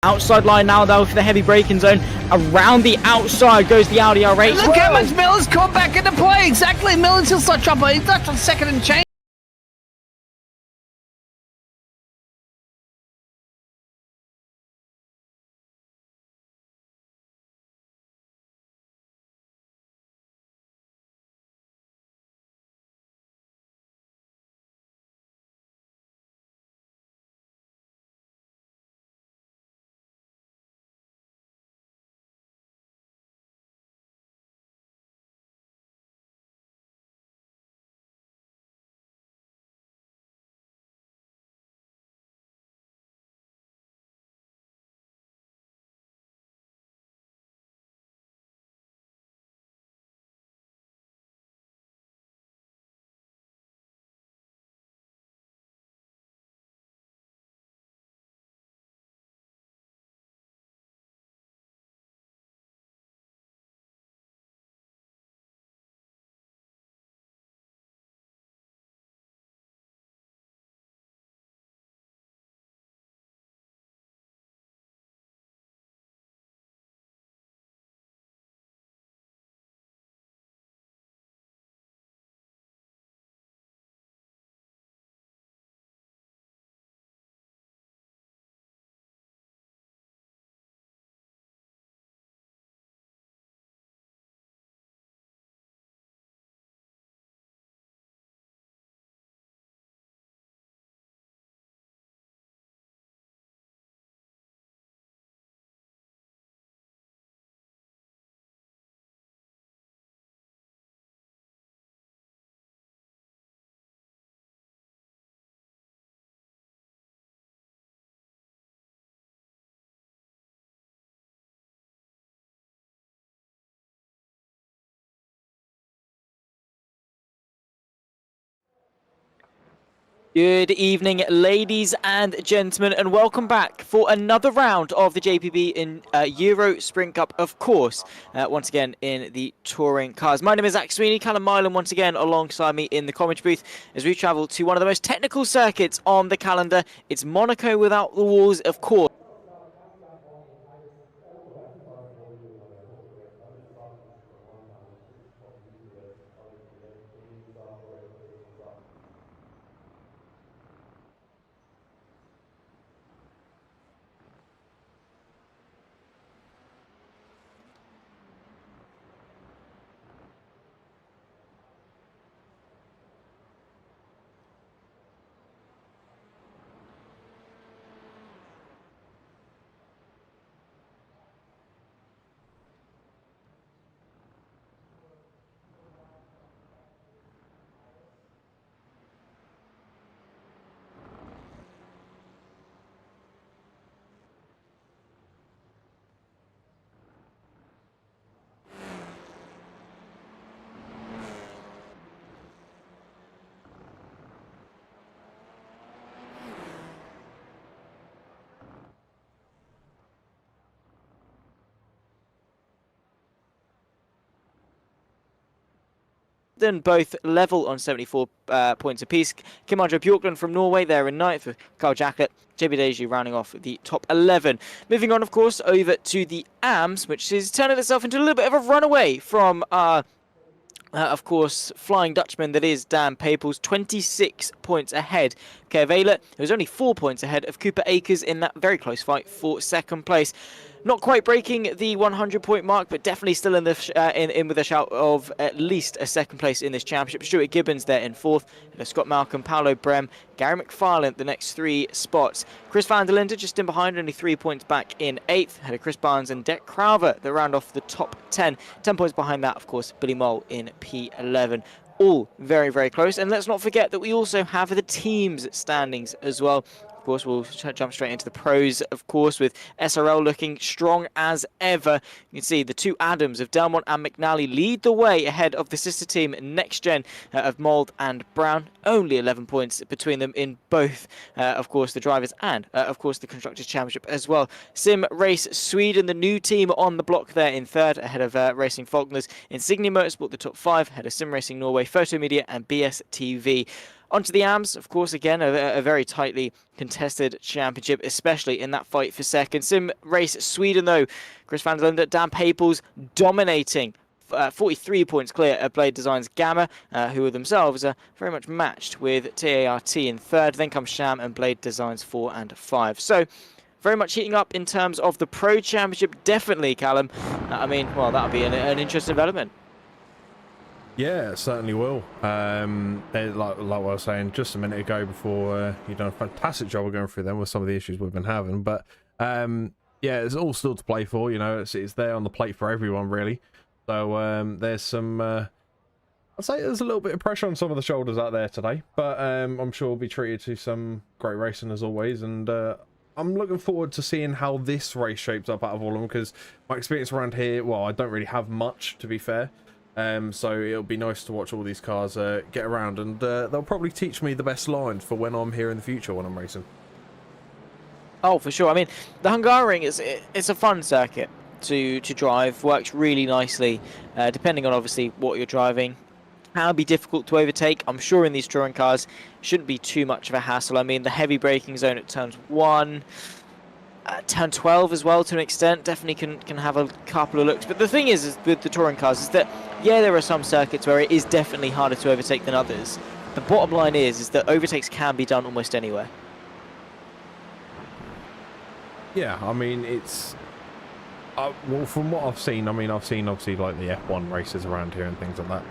Outside line now though for the heavy braking zone. Around the outside goes the Audi R8. Look how much Miller's come back into play. Exactly, Miller's still start dropping. He's not on second and change. Good evening, ladies and gentlemen, and welcome back for another round of the JPB in Euro Sprint Cup, of course, once again in the touring cars. My name is Sweeney, Callum Mileham once again alongside me in the commentary booth as we travel to one of the most technical circuits on the calendar. It's Monaco without the walls, of course. Both level on 74 points apiece. Kim Andre Bjorklund from Norway there in ninth with Carl Jacklet. JB Deji rounding off the top 11. Moving on, of course, over to the AMS, which is turning itself into a little bit of a runaway from of course, Flying Dutchman that is Dan Paples, 26 points ahead. Kev Ayler, who was only 4 points ahead of Cooper Akers in that very close fight for second place. Not quite breaking the 100-point mark, but definitely still in the in with a shout of at least a second place in this championship. Stuart Gibbons there in fourth, Scott Malcolm, Paolo Brem, Gary McFarlane the next three spots. Chris van der Linde just in behind, only 3 points back in eighth. Had Chris Barnes and Deck Crowther that round off the top 10. 10 points behind that, of course, Billy Mole in P11. All very, very close. And let's not forget that we also have the teams standings as well. Of course, we'll jump straight into the pros, of course, with SRL looking strong as ever. You can see the two Adams of Delmont and McNally lead the way ahead of the sister team Next Gen of Mould and Brown. Only 11 points between them in both, of course, the drivers and, of course, the Constructors' Championship as well. Sim Race Sweden, the new team on the block there in third, ahead of Racing Falkners. Insignia Motorsport, the top five, ahead of Sim Racing Norway, Photo Media and BS TV. Onto the AMS, of course, again, a very tightly contested championship, especially in that fight for second. Sim race Sweden, though, Chris van der Linde, Dan Paples dominating. 43 points clear of Blade Designs Gamma, who are themselves very much matched with TART in third. Then comes Sham and Blade Designs 4 and 5. So very much heating up in terms of the Pro Championship. Definitely, Callum. I mean, well, that'll be an interesting development. Yeah, it certainly will. Like what I was saying just a minute ago before, you've done a fantastic job of going through them with some of the issues we've been having. But yeah, it's all still to play for. You know, it's there on the plate for everyone, really. So there's some, I'd say there's a little bit of pressure on some of the shoulders out there today, but I'm sure we'll be treated to some great racing as always, and I'm looking forward to seeing how this race shapes up out of all of them, because my experience around here, well, I don't really have much, to be fair, so it'll be nice to watch all these cars get around, and they'll probably teach me the best line for when I'm here in the future when I'm racing. Oh, for sure. I mean, the Hungaroring it's a fun circuit to drive, works really nicely, depending on obviously what you're driving. Can be difficult to overtake. I'm sure in these touring cars shouldn't be too much of a hassle. I mean, the heavy braking zone at turns 1, turn 12 as well to an extent, definitely can have a couple of looks. But the thing is with the touring cars is that, yeah, there are some circuits where it is definitely harder to overtake than others. The bottom line is that overtakes can be done almost anywhere. Yeah, I mean, it's... well, from what I've seen, I mean, I've seen obviously like the F1 races around here and things like that,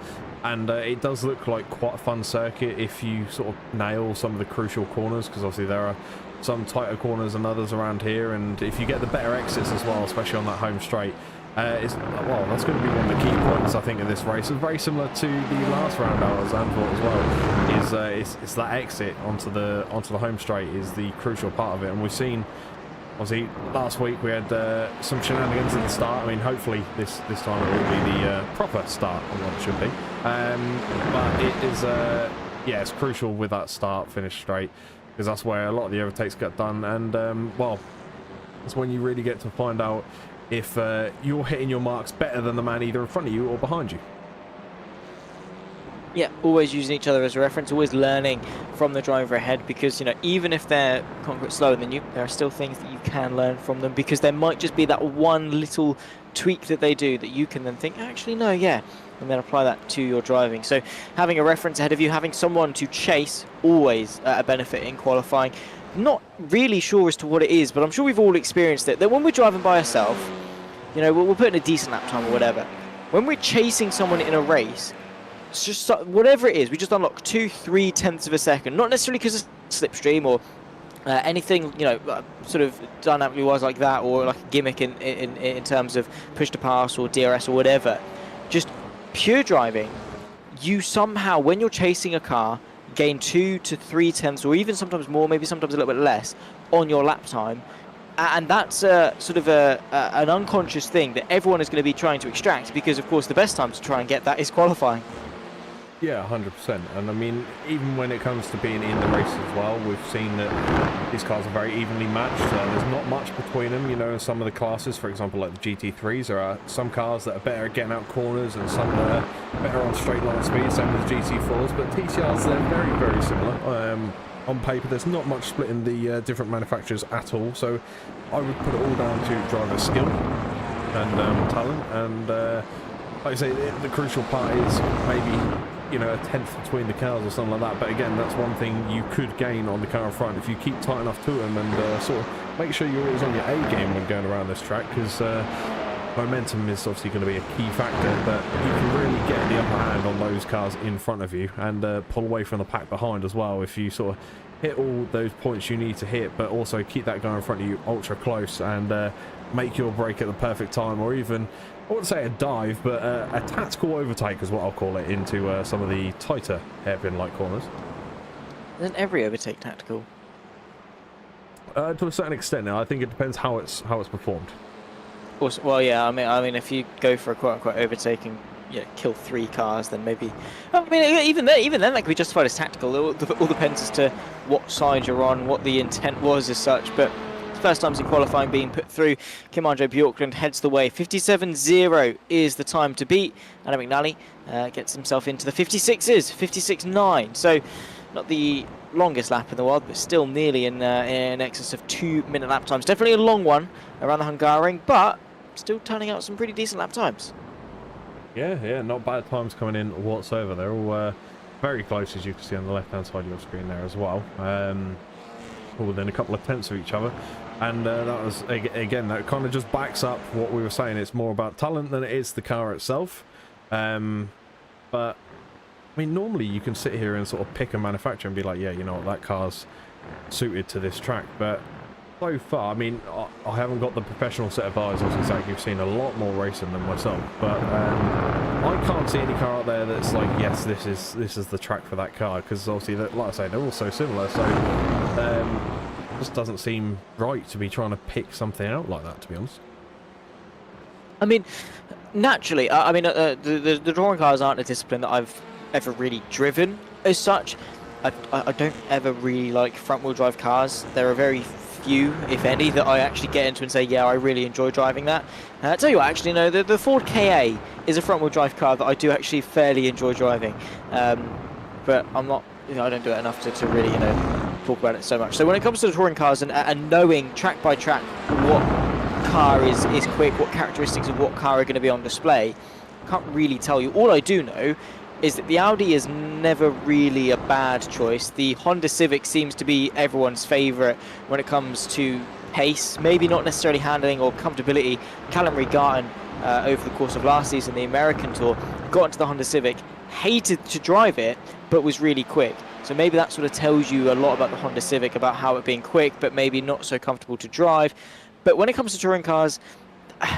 and it does look like quite a fun circuit if you sort of nail some of the crucial corners, because obviously there are some tighter corners than others around here, and if you get the better exits as well, especially on that home straight, well, that's going to be one of the key points I think of this race. It's very similar to the last round out at Zandvoort as well. It's that exit onto the home straight is the crucial part of it, and we've seen. Obviously, last week we had some shenanigans at the start. I mean, hopefully this time it will be the proper start of what it should be. But it is, yeah, it's crucial with that start finish straight, because that's where a lot of the overtakes get done. And well, that's when you really get to find out if you're hitting your marks better than the man either in front of you or behind you. Yeah, always using each other as a reference, always learning from the driver ahead, because, you know, even if they're slower than you, there are still things that you can learn from them, because there might just be that one little tweak that they do that you can then think, actually, no, yeah, and then apply that to your driving. So having a reference ahead of you, having someone to chase, always a benefit in qualifying. Not really sure as to what it is, but I'm sure we've all experienced it, that when we're driving by ourselves, you know, we'll put in a decent lap time or whatever. When we're chasing someone in a race, it's just whatever it is, we just unlock 2-3 tenths of a second. Not necessarily because of slipstream or anything, you know, sort of dynamically wise like that, or like a gimmick in terms of push to pass or DRS or whatever. Just pure driving. You somehow, when you're chasing a car, gain 2 to 3 tenths, or even sometimes more, maybe sometimes a little bit less, on your lap time. And that's sort of an unconscious thing that everyone is going to be trying to extract, because, of course, the best time to try and get that is qualifying. Yeah, 100%. And I mean, even when it comes to being in the race as well, we've seen that these cars are very evenly matched. There's not much between them, you know, in some of the classes. For example, like the GT3s, there are some cars that are better at getting out corners and some that are better on straight line speed, same with the GT4s. But TCRs, they're very, very similar. On paper, there's not much split in the different manufacturers at all. So I would put it all down to driver skill and talent. And like I say, the crucial part is maybe, you know, a tenth between the cars or something like that. But again, that's one thing you could gain on the car in front if you keep tight enough to them, and sort of make sure you're always on your A game when going around this track, because momentum is obviously going to be a key factor, but you can really get the upper hand on those cars in front of you and pull away from the pack behind as well if you sort of hit all those points you need to hit, but also keep that guy in front of you ultra close and make your break at the perfect time, or even, I wouldn't say a dive, but a tactical overtake is what I'll call it, into some of the tighter hairpin-like corners. Isn't every overtake tactical? To a certain extent now. I think it depends how it's performed. Also, well, yeah, I mean, if you go for a quote-unquote overtake and, yeah, kill 3 cars, then maybe... I mean, even then that could be justified as tactical. It all depends as to what side you're on, what the intent was as such, but... First times in qualifying being put through. Kim-Andre Bjorklund heads the way. 57.0 is the time to beat. Adam McNally gets himself into the 56s, 56.9. So Not the longest lap in the world, but still nearly in excess of 2-minute lap times. Definitely a long one around the Hungaroring, but still turning out some pretty decent lap times. Yeah, not bad times coming in whatsoever. They're all very close, as you can see on the left-hand side of your screen there as well. All within a couple of tenths of each other. And that was, again, that kind of just backs up what we were saying. It's more about talent than it is the car itself. But, I mean, normally you can sit here and sort of pick a manufacturer and be like, yeah, you know what, that car's suited to this track. But so far, I mean, I haven't got the professional set of eyes. Obviously, Zach, you've seen a lot more racing than myself. But I can't see any car out there that's like, yes, this is the track for that car. Because obviously, like I say, they're all so similar. So it just doesn't seem right to be trying to pick something out like that, to be honest. I mean, naturally, the touring cars aren't a discipline that I've ever really driven as such. I don't ever really like front-wheel drive cars. There are very few, if any, that I actually get into and say, yeah, I really enjoy driving that. I'll tell you what, actually, no, the Ford KA is a front-wheel drive car that I do actually fairly enjoy driving. But I'm not, I don't do it enough to really, talk about it so much. So when it comes to the touring cars and knowing track by track what car is quick, what characteristics of what car are going to be on display, I can't really tell you. All I do know is that the Audi is never really a bad choice. The Honda Civic seems to be everyone's favourite when it comes to pace, maybe not necessarily handling or comfortability. Callum over the course of last season, the American Tour, got into the Honda Civic, hated to drive it, but was really quick. So maybe that sort of tells you a lot about the Honda Civic, about how it being quick, but maybe not so comfortable to drive. But when it comes to touring cars,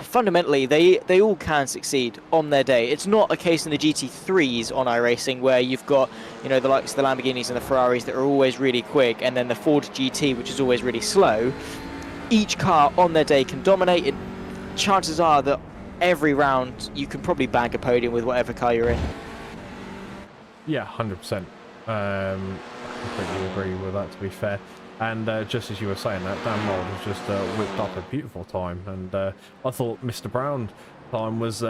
fundamentally, they all can succeed on their day. It's not a case in the GT3s on iRacing where you've got, the likes of the Lamborghinis and the Ferraris that are always really quick, and then the Ford GT, which is always really slow. Each car on their day can dominate, and chances are that every round you can probably bag a podium with whatever car you're in. Yeah, 100%. I completely agree with that, to be fair. And just as you were saying that, Dan Mold has just whipped up a beautiful time. And I thought Mr. Brown time was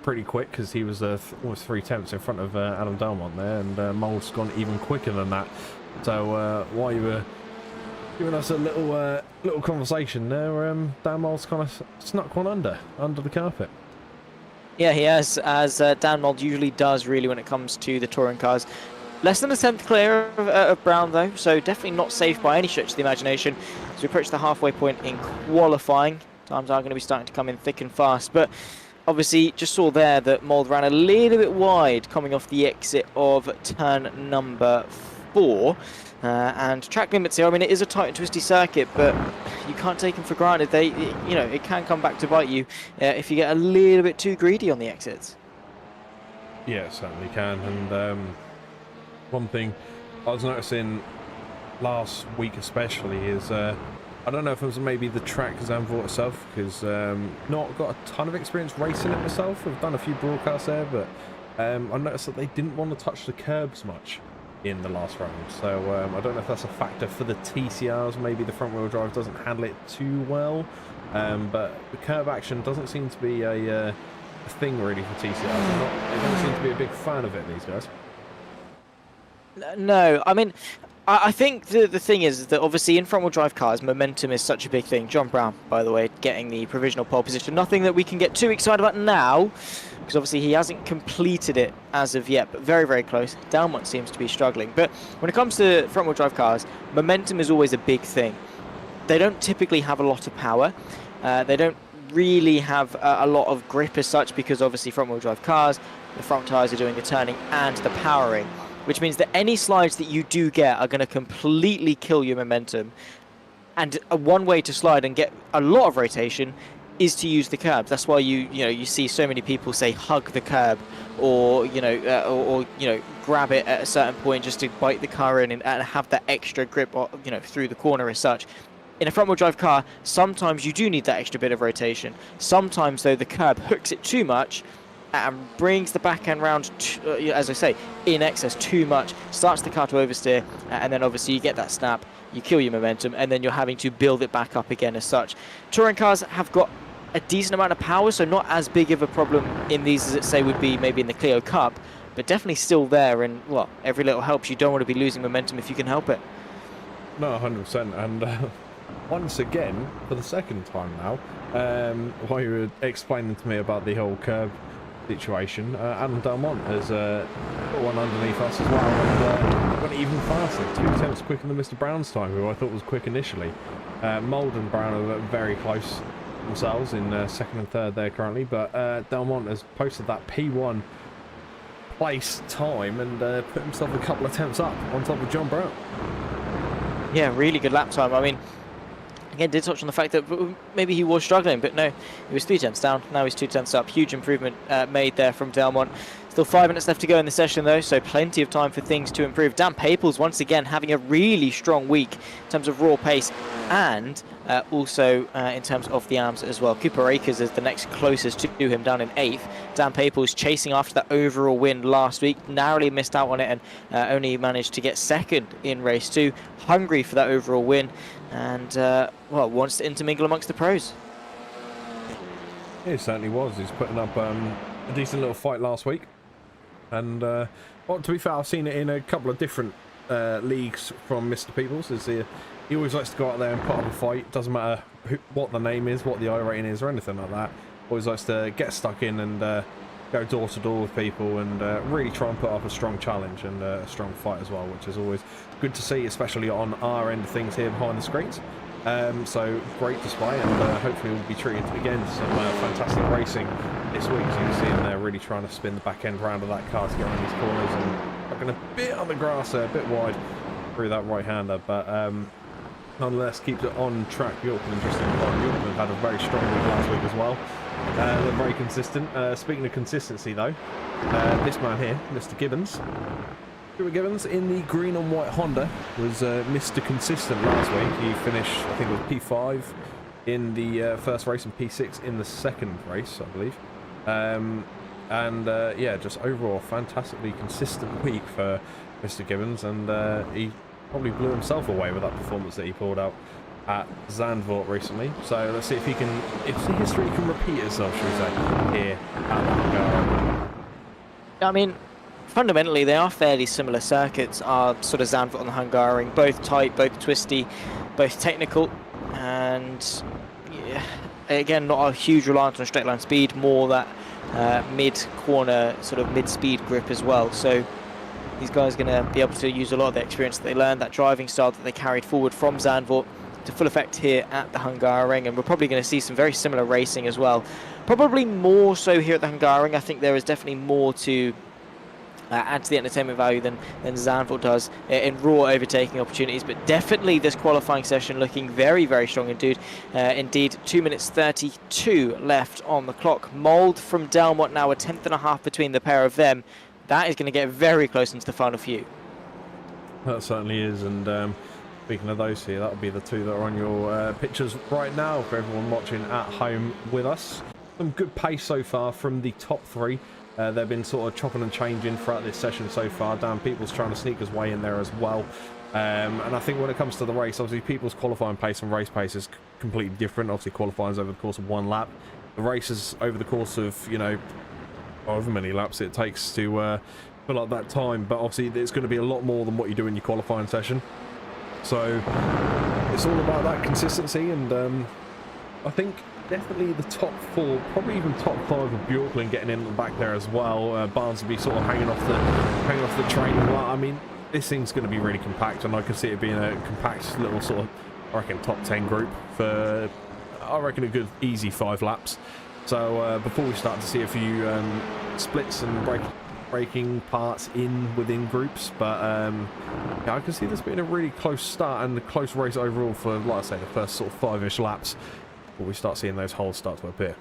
pretty quick, because he was almost 3/10 in front of Adam Delmont there. And Mold's gone even quicker than that. So while you were giving us a little conversation there, Dan Mold's kind of snuck one under the carpet. Yeah, he has, as Dan Mold usually does, really, when it comes to the touring cars. Less than a 10th clear of Brown, though, so definitely not safe by any stretch of the imagination. As we approach the halfway point in qualifying, times are going to be starting to come in thick and fast. But obviously, just saw there that Mold ran a little bit wide coming off the exit of turn number 4. And track limits here, I mean, it is a tight and twisty circuit, but you can't take them for granted. It can come back to bite you if you get a little bit too greedy on the exits. Yeah, it certainly can. And one thing I was noticing last week especially is, I don't know if it was maybe the track Zandvoort itself, because not got a ton of experience racing it myself. I've done a few broadcasts there, but I noticed that they didn't want to touch the curbs much in the last round. So I don't know if that's a factor for the TCRs. Maybe the front wheel drive doesn't handle it too well, but the curb action doesn't seem to be a thing really for TCRs. They don't seem to be a big fan of it, these guys. No, I mean, I think the thing is that obviously in front-wheel drive cars, momentum is such a big thing. John Brown, by the way, getting the provisional pole position. Nothing that we can get too excited about now, because obviously he hasn't completed it as of yet, but very, very close. Delmont seems to be struggling. But when it comes to front-wheel drive cars, momentum is always a big thing. They don't typically have a lot of power. They don't really have a lot of grip as such, because obviously front-wheel drive cars, the front tyres are doing the turning and the powering, which means that any slides that you do get are going to completely kill your momentum. And one way to slide and get a lot of rotation is to use the curbs. That's why you see so many people say hug the curb, or grab it at a certain point just to bite the car in and have that extra grip, through the corner as such. In a front-wheel drive car, sometimes you do need that extra bit of rotation. Sometimes, though, the curb hooks it too much and brings the back end round, as I say, in excess too much, starts the car to oversteer, and then obviously you get that snap, you kill your momentum, and then you're having to build it back up again as such. Touring cars have got a decent amount of power, so not as big of a problem in these as it say would be maybe in the Clio Cup, but definitely still there. And well, every little helps. You don't want to be losing momentum if you can help it. No, 100%. And once again, for the second time now, while you were explaining to me about the whole curb situation, Adam Delmont has got one underneath us as well, and went even faster, 2 tenths quicker than Mr. Brown's time, who I thought was quick initially. Mould and Brown are very close themselves in second and third there currently, but Delmont has posted that P1 place time and put himself a couple of attempts up on top of John Brown. Yeah, really good lap time. I mean, again, did touch on the fact that maybe he was struggling, but no, he was 3 tenths down. Now he's 2 tenths up. Huge improvement made there from Delmont. Still 5 minutes left to go in the session, though, so plenty of time for things to improve. Dan Paples, once again, having a really strong week in terms of raw pace and also in terms of the arms as well. Cooper Akers is the next closest to him, down in 8th. Dan Paples chasing after that overall win last week, narrowly missed out on it and only managed to get second in race 2. Hungry for that overall win and, well, wants to intermingle amongst the pros. He certainly was. He's putting up a decent little fight last week. And, well, to be fair, I've seen it in a couple of different leagues from Mr. Peoples. He always likes to go out there and put up a fight. Doesn't matter what the name is, what the I rating is, or anything like that. Always likes to get stuck in and go door to door with people and really try and put up a strong challenge and a strong fight as well, which is always good to see, especially on our end of things here behind the screens. So great display, and hopefully we'll be treated again to some fantastic racing this week. As you can see him there really trying to spin the back end round of that car to get around these corners, and looking a bit on the grass there, a bit wide through that right-hander, but nonetheless keeps it on track. Bjorkman, interesting. Bjorkman had a very strong week last week as well. They're very consistent. Speaking of consistency though, this man here, Mr. Gibbons, Stuart Gibbons in the green and white Honda was Mr. Consistent last week. He finished, I think it was P5 in the first race and P6 in the second race, I believe. Yeah, just overall fantastically consistent week for Mr. Gibbons, and he probably blew himself away with that performance that he pulled out at Zandvoort recently. So let's see if the history can repeat itself, should we say, here at Aragon. I mean, fundamentally, they are fairly similar circuits, are sort of Zandvoort and the Hungaroring, both tight, both twisty, both technical, and yeah, again, not a huge reliance on straight line speed, more that mid-corner, sort of mid-speed grip as well. So these guys are going to be able to use a lot of the experience that they learned, that driving style that they carried forward from Zandvoort to full effect here at the Hungaroring, and we're probably going to see some very similar racing as well. Probably more so here at the Hungaroring. I think there is definitely more to add to the entertainment value than Zandvoort does in raw overtaking opportunities, but definitely this qualifying session looking very, very strong indeed. 2 minutes 32 left on the clock. Mould from Delmont now, a 1/10.5 between the pair of them. That is going to get very close into the final few. That certainly is, and speaking of those here, that'll be the two that are on your pictures right now for everyone watching at home with us. Some good pace so far from the top three. They've been sort of chopping and changing throughout this session so far. Dan Peoples trying to sneak his way in there as well. And I think when it comes to the race, obviously Peoples' qualifying pace and race pace is completely different. Obviously qualifying over the course of one lap. The race is over the course of, you know, however many laps it takes to fill up that time. But obviously it's going to be a lot more than what you do in your qualifying session. So it's all about that consistency, and I think definitely the top four, probably even top five of Bjorklund getting in the back there as well. Barnes will be sort of hanging off the train. Well, I mean, this thing's going to be really compact, and I can see it being a compact little sort of, I reckon, top 10 group for, I reckon, a good easy 5 laps. So before we start to see a few splits and braking parts within groups, but yeah, I can see this being a really close start and a close race overall for, like I say, the first sort of 5-ish laps. We start seeing those holes start to appear.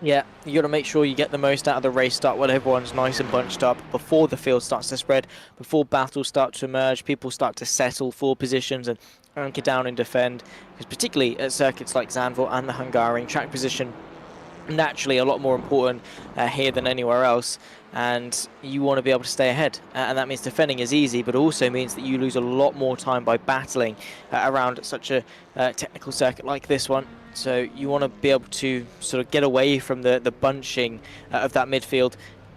Yeah, you got to make sure you get the most out of the race start when everyone's nice and bunched up, before the field starts to spread, before battles start to emerge, people start to settle for positions and anchor down and defend. Because particularly at circuits like Zandvoort and the Hungaroring, track position naturally a lot more important here than anywhere else, and you want to be able to stay ahead, and that means defending is easy, but also means that you lose a lot more time by battling around such a technical circuit like this one. So you want to be able to sort of get away from the bunching of that midfield,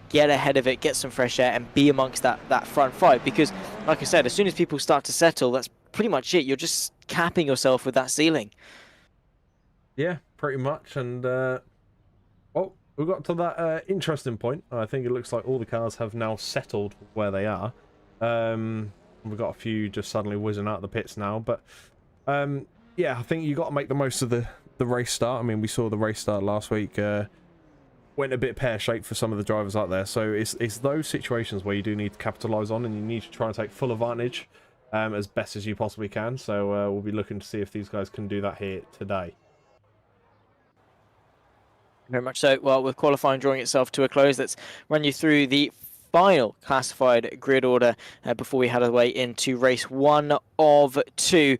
get ahead of it, get some fresh air, and be amongst that front fight. Because, like I said, as soon as people start to settle, that's pretty much it. You're just capping yourself with that ceiling. Yeah, pretty much. And we got to that interesting point. I think it looks like all the cars have now settled where they are. We've got a few just suddenly whizzing out of the pits now, but yeah, I think you got to make the most of the race start. I mean, we saw the race start last week went a bit pear-shaped for some of the drivers out there, so it's those situations where you do need to capitalize on, and you need to try and take full advantage as best as you possibly can. So we'll be looking to see if these guys can do that here today. Very much so. Well, with qualifying drawing itself to a close, let's run you through the final classified grid order before we head our way into race 1 of 2.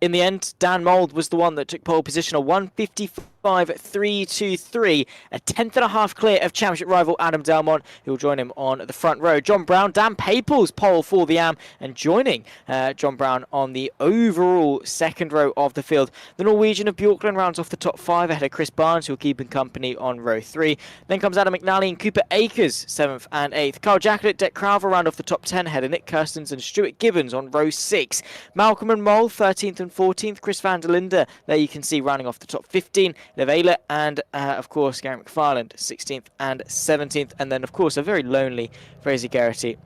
In the end, Dan Mould was the one that took pole position, a 1:55.323, a 10th.5 clear of championship rival Adam Delmont, who will join him on the front row. John Brown, Dan Paples pole for the AM, and joining John Brown on the overall second row of the field. The Norwegian of Bjorklund rounds off the top 5 ahead of Chris Barnes, who will keep him company on row 3. Then comes Adam McNally and Cooper Akers, 7th and 8th. Carl Jacklett, Deck Crowther round off the top 10 ahead of Nick Kirstens and Stuart Gibbons on row 6. Malcolm and Mole, 13th and 14th. Chris van der Linde, there you can see rounding off the top 15. Levela and, of course, Gary McFarland, 16th and 17th. And then, of course, a very lonely Fraser Garrity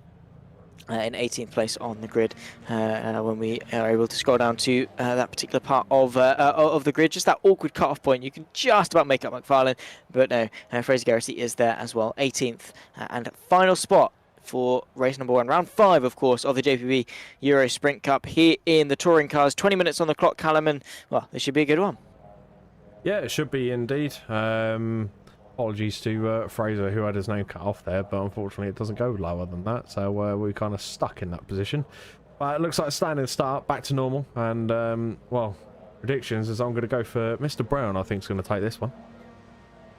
in 18th place on the grid when we are able to scroll down to that particular part of the grid. Just that awkward cut-off point. You can just about make up McFarland, but no, Fraser Garrity is there as well. 18th and final spot for race number 1. Round 5, of course, of the JPB Euro Sprint Cup here in the touring cars. 20 minutes on the clock, Callum, and, well, this should be a good one. Yeah, it should be indeed. Apologies to Fraser, who had his name cut off there, but unfortunately it doesn't go lower than that, so we're kind of stuck in that position. But it looks like a standing start, back to normal, and, well, predictions is I'm going to go for Mr. Brown. I think is going to take this one.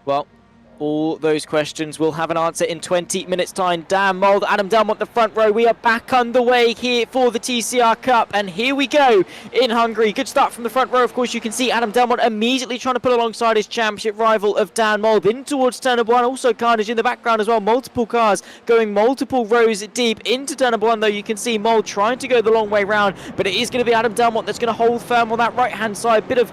Well, all those questions will have an answer in 20 minutes' time. Dan Mould, Adam Delmont, the front row. We are back underway here for the TCR Cup, and here we go in Hungary. Good start from the front row. Of course, you can see Adam Delmont immediately trying to pull alongside his championship rival of Dan Mould in towards turn number 1. Also carnage in the background as well. Multiple cars going multiple rows deep into turn number 1, though. You can see Mould trying to go the long way round, but it is going to be Adam Delmont that's going to hold firm on that right-hand side. Bit of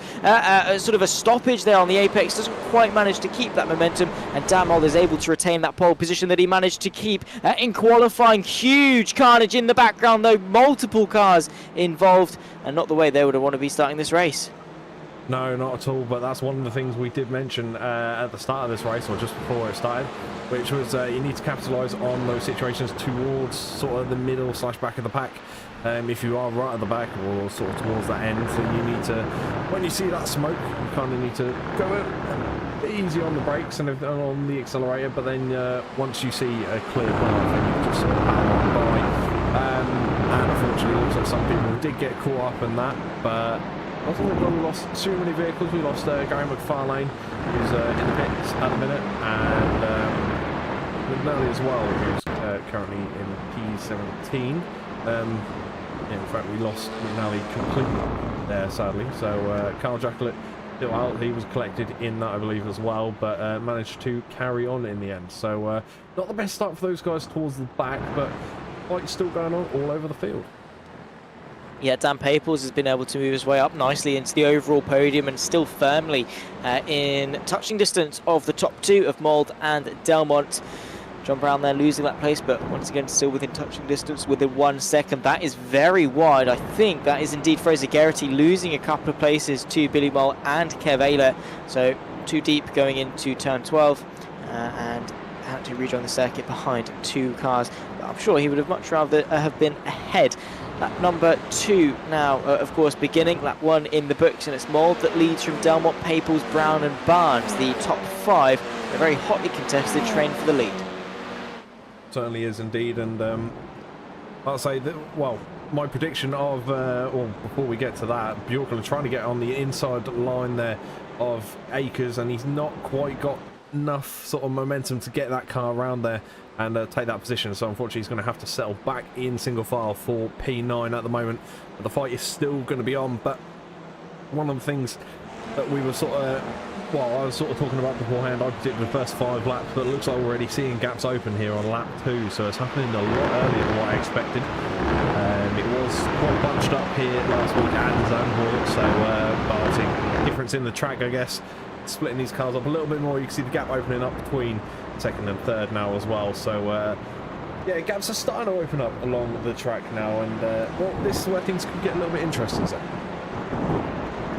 sort of a stoppage there on the apex. Doesn't quite manage to keep that momentum, and Dan Mould is able to retain that pole position that he managed to keep in qualifying. Huge carnage in the background, though. Multiple cars involved, and not the way they would want to be starting this race. No, not at all, but that's one of the things we did mention at the start of this race, or just before it started, which was you need to capitalise on those situations towards sort of the middle / back of the pack. If you are right at the back or sort of towards that end, so you need to, when you see that smoke, you kind of need to go easy on the brakes and on the accelerator, but then once you see a clear path, then you just sort of power on by. And unfortunately, it looks like some people did get caught up in that, but I think we lost too many vehicles. We lost Gary McFarlane, who's in the pits at the minute, and McNally as well, who's currently in P17. In fact, we lost McNally completely there, sadly. So Carl Jacklett still out. He was collected in that, I believe, as well, but managed to carry on in the end. So not the best start for those guys towards the back, but fight still going on all over the field. Yeah, Dan Paples has been able to move his way up nicely into the overall podium and still firmly in touching distance of the top 2 of Mould and Delmont. John Brown there losing that place, but once again still within touching distance within 1 second. That is very wide. I think that is indeed Fraser Garrity losing a couple of places to Billy Mole and Kev Ayler. So too deep going into turn 12 and had to rejoin the circuit behind 2 cars. But I'm sure he would have much rather have been ahead. Lap number 2 now, of course, beginning. Lap 1 in the books, and it's Mould that leads from Delmont, Paples, Brown and Barnes. The top 5, a very hotly contested train for the lead. Certainly is indeed, and I'll say that, well, my prediction of, or before we get to that, Bjorklund trying to get on the inside line there of Akers, and he's not quite got enough sort of momentum to get that car around there and take that position, so unfortunately he's going to have to settle back in single file for P9 at the moment. But the fight is still going to be on, but one of the things that we were sort of well, I was sort of talking about beforehand, I predicted the first 5 laps, but it looks like we're already seeing gaps open here on lap 2, so it's happening a lot earlier than what I expected. It was quite bunched up here last week at Zandvoort, so but obviously difference in the track, I guess, splitting these cars up a little bit more. You can see the gap opening up between second and third now as well, so yeah, gaps are starting to open up along the track now, and well, this is where things could get a little bit interesting, so.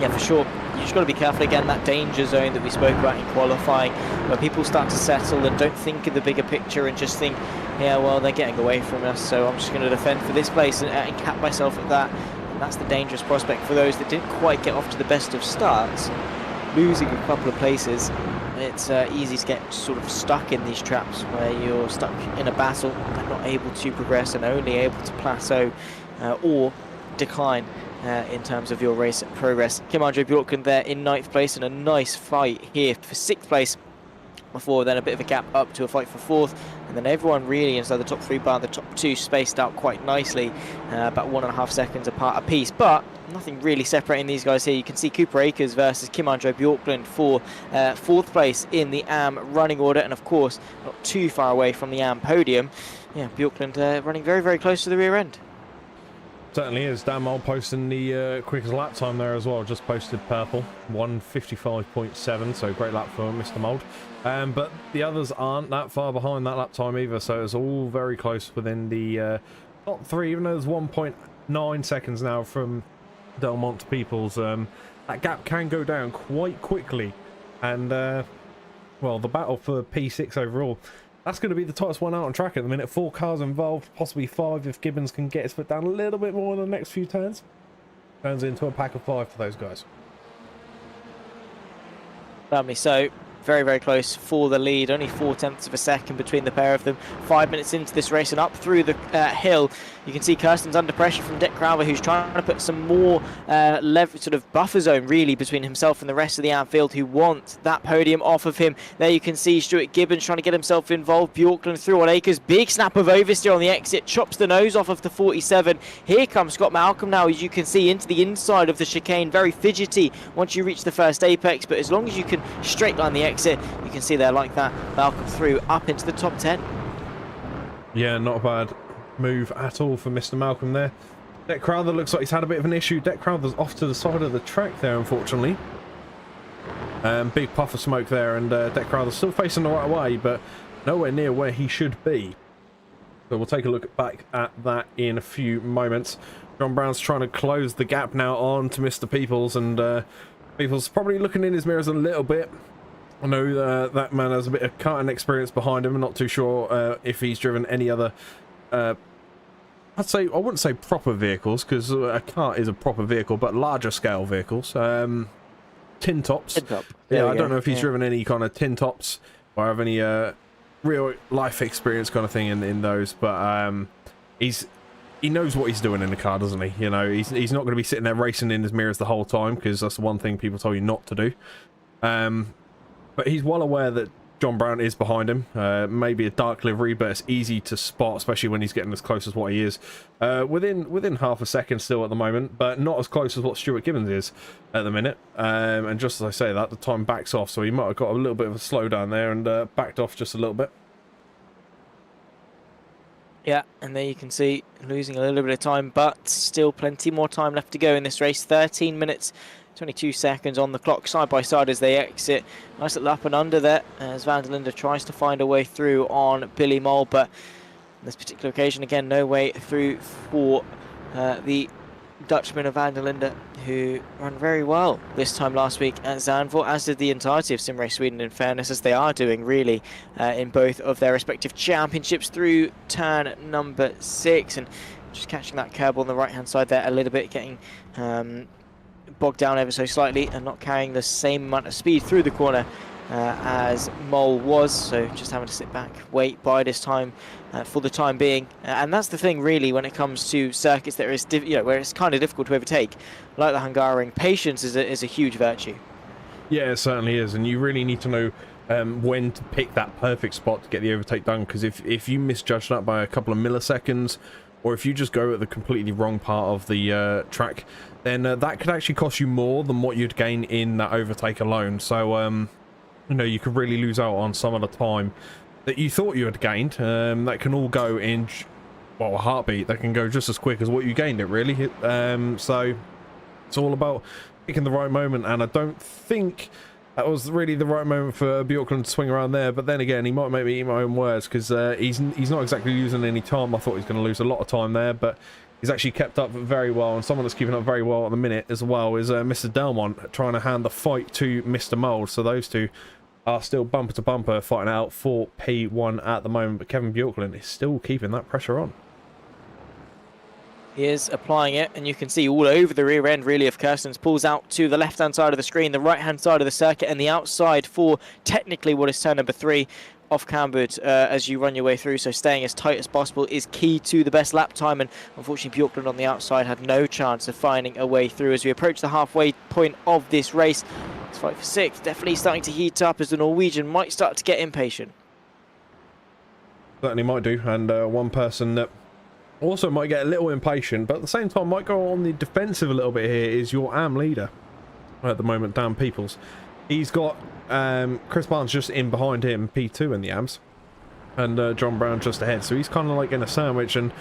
Yeah, for sure. You just got to be careful again, that danger zone that we spoke about in qualifying, where people start to settle and don't think of the bigger picture and just think, yeah, well, they're getting away from us, so I'm just going to defend for this place and cap myself at that. And that's the dangerous prospect for those that didn't quite get off to the best of starts. Losing a couple of places, it's easy to get sort of stuck in these traps where you're stuck in a battle and not able to progress and only able to plateau or decline in terms of your race progress. Kim-Andre Bjorklund there in 9th place, and a nice fight here for 6th place before then a bit of a gap up to a fight for 4th, and then everyone really inside the top 3 bar, the top 2 spaced out quite nicely, about 1.5 seconds apart apiece, but nothing really separating these guys here. You can see Cooper Akers versus Kim-Andre Bjorklund for 4th place in the AM running order, and of course not too far away from the AM podium. Yeah, Bjorklund running very, very close to the rear end. Certainly is. Dan Mole posting the quickest lap time there as well. Just posted purple, 1:55.7, so great lap for Mr. Mold. But the others aren't that far behind that lap time either, so it's all very close within the top 3, even though there's 1.9 seconds now from Delmont to Peoples. That gap can go down quite quickly, and well, the battle for P6 overall, that's going to be the tightest one out on track at the minute. 4 cars involved, possibly 5 if Gibbons can get his foot down a little bit more in the next few turns. Turns into a pack of 5 for those guys. Family, so very, very close for the lead. Only 0.4 of a second between the pair of them. 5 minutes into this race and up through the hill. You can see Kirsten's under pressure from Dick Crowther, who's trying to put some more sort of buffer zone really between himself and the rest of the Anfield, who want that podium off of him. There you can see Stuart Gibbons trying to get himself involved. Bjorklund through on Akers. Big snap of oversteer on the exit. Chops the nose off of the 47. Here comes Scott Malcolm now, as you can see, into the inside of the chicane. Very fidgety once you reach the first apex, but as long as you can straight line the exit, you can see there like that, Malcolm through up into the top 10. Yeah, not a bad move at all for Mr. Malcolm there. Dick Crowther looks like he's had a bit of an issue. Dick Crowther's off to the side of the track there, unfortunately. Big puff of smoke there, and Dick Crowther's still facing the right way, but nowhere near where he should be. So we'll take a look back at that in a few moments. John Brown's trying to close the gap now on to Mr. Peoples, and Peoples probably looking in his mirrors a little bit. I know that man has a bit of karting experience behind him. I'm not too sure if he's driven any other I wouldn't say proper vehicles, because a kart is a proper vehicle, but larger scale vehicles. Tin tops. Tin top. Yeah, I don't know if he's driven any kind of tin tops or have any real life experience kind of thing in those, but he knows what he's doing in the car, doesn't he? You know, he's not going to be sitting there racing in his mirrors the whole time, because that's the one thing people tell you not to do. But he's well aware that John Brown is behind him. Maybe a dark livery, but it's easy to spot, especially when he's getting as close as what he is. Within half a second still at the moment, but not as close as what Stuart Gibbons is at the minute. And just as I say that, the time backs off, so he might have got a little bit of a slowdown there and backed off just a little bit. Yeah, and there you can see losing a little bit of time, but still plenty more time left to go in this race. 13 minutes 22 seconds on the clock, side by side as they exit. Nice little up and under there as Van der Linde tries to find a way through on Billy Mole, but on this particular occasion, again, no way through for the Dutchman of Van der Linde, who ran very well this time last week at Zandvoort, as did the entirety of Sim Race Sweden, in fairness, as they are doing really in both of their respective championships through turn number 6. And just catching that curb on the right hand side there a little bit, getting bogged down ever so slightly and not carrying the same amount of speed through the corner as Mole was, so just having to sit back, wait, bide his time for the time being. And that's the thing really when it comes to circuits that is where it's kind of difficult to overtake, like the Hungaroring. Patience is a huge virtue. Yeah, it certainly is, and you really need to know when to pick that perfect spot to get the overtake done, because if you misjudge that by a couple of milliseconds, or if you just go at the completely wrong part of the track, then that could actually cost you more than what you'd gain in that overtake alone. So, you know, you could really lose out on some of the time that you thought you had gained. That can all go in, well, a heartbeat. That can go just as quick as what you gained it, really. So it's all about picking the right moment, and I don't think that was really the right moment for Bjorklund to swing around there. But then again, he might make me eat my own words, because he's not exactly losing any time. I thought he was going to lose a lot of time there, but he's actually kept up very well, and someone that's keeping up very well at the minute as well is Mr. Delmont, trying to hand the fight to Mr. Mould. So those two are still bumper to bumper fighting out for P1 at the moment, but Kevin Bjorklund is still keeping that pressure on. He is applying it, and you can see all over the rear end, really, of Kirstens. Pulls out to the left-hand side of the screen, the right-hand side of the circuit, and the outside for technically what is turn number 3 off cambered as you run your way through. So staying as tight as possible is key to the best lap time, and unfortunately Bjorklund on the outside had no chance of finding a way through. As we approach the halfway point of this race, it's 5 for 6, definitely starting to heat up as the Norwegian might start to get impatient. Certainly might do, and one person that also might get a little impatient, but at the same time might go on the defensive a little bit here, is your AM leader at the moment, Dan Peoples. He's got Chris Barnes just in behind him, P2 in the AMs, and John Brown just ahead, so he's kind of like in a sandwich. And,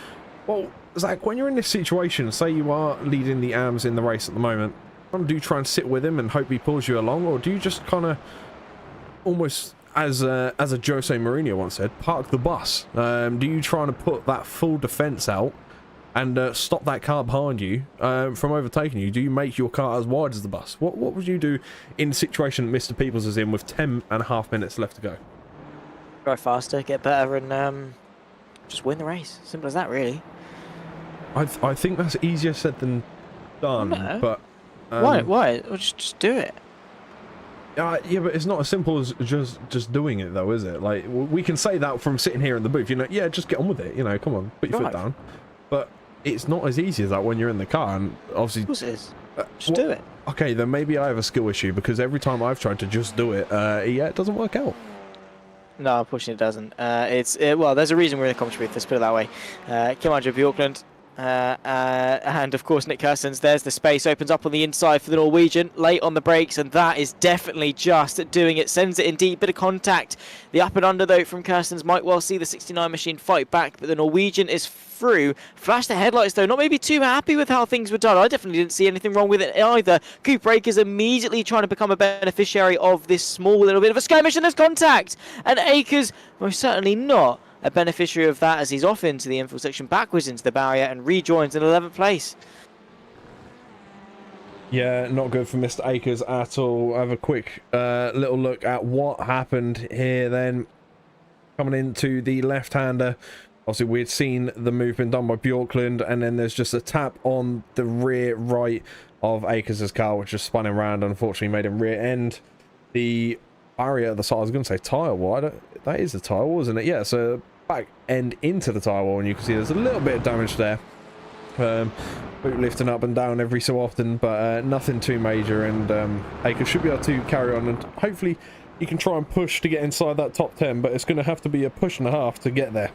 well, Zach, when you're in this situation, say you are leading the AMs in the race at the moment, do you try and sit with him and hope he pulls you along, or do you just kind of almost, as a Jose Mourinho once said, park the bus? Do you try and put that full defence out and stop that car behind you from overtaking you? Do you make your car as wide as the bus? What would you do in the situation that Mr. Peoples is in with 10.5 minutes left to go? Drive faster, get better, and just win the race. Simple as that, really. I think that's easier said than done. No. But Why? Well, just do it. Yeah, but it's not as simple as just doing it, though, is it? Like, we can say that from sitting here in the booth, you know, yeah, just get on with it, you know, come on, put your foot down. But it's not as easy as that when you're in the car, and obviously... Of course it is. Just do it. Okay, then maybe I have a skill issue, because every time I've tried to just do it, yeah, it doesn't work out. No, unfortunately it doesn't. Well, there's a reason we're in the commentary booth, let's put it that way. Kim Bjorklund. And of course Nick Kirstens, there's the space, opens up on the inside for the Norwegian, late on the brakes, and that is definitely just doing it, sends it in deep, bit of contact. The up and under though from Kirstens might well see the 69 machine fight back, but the Norwegian is through. Flashed the headlights though, not maybe too happy with how things were done. I definitely didn't see anything wrong with it either. Coupe Breakers immediately trying to become a beneficiary of this small little bit of a skirmish, and there's contact, and Akers most certainly not a beneficiary of that, as he's off into the infield section, backwards into the barrier, and rejoins in 11th place. Yeah, not good for Mr. Akers at all. Have a quick little look at what happened here then. Coming into the left-hander, obviously we had seen the movement done by Bjorklund, and then there's just a tap on the rear right of Akers' car, which just spun him around, unfortunately made him rear end the barrier at the side. I was going to say tyre wall. That is the tyre wall, isn't it? Yeah, so back end into the tyre wall, and you can see there's a little bit of damage there. Boot lifting up and down every so often, but nothing too major, and Akers should be able to carry on, and hopefully he can try and push to get inside that top 10, but it's going to have to be a push and a half to get there.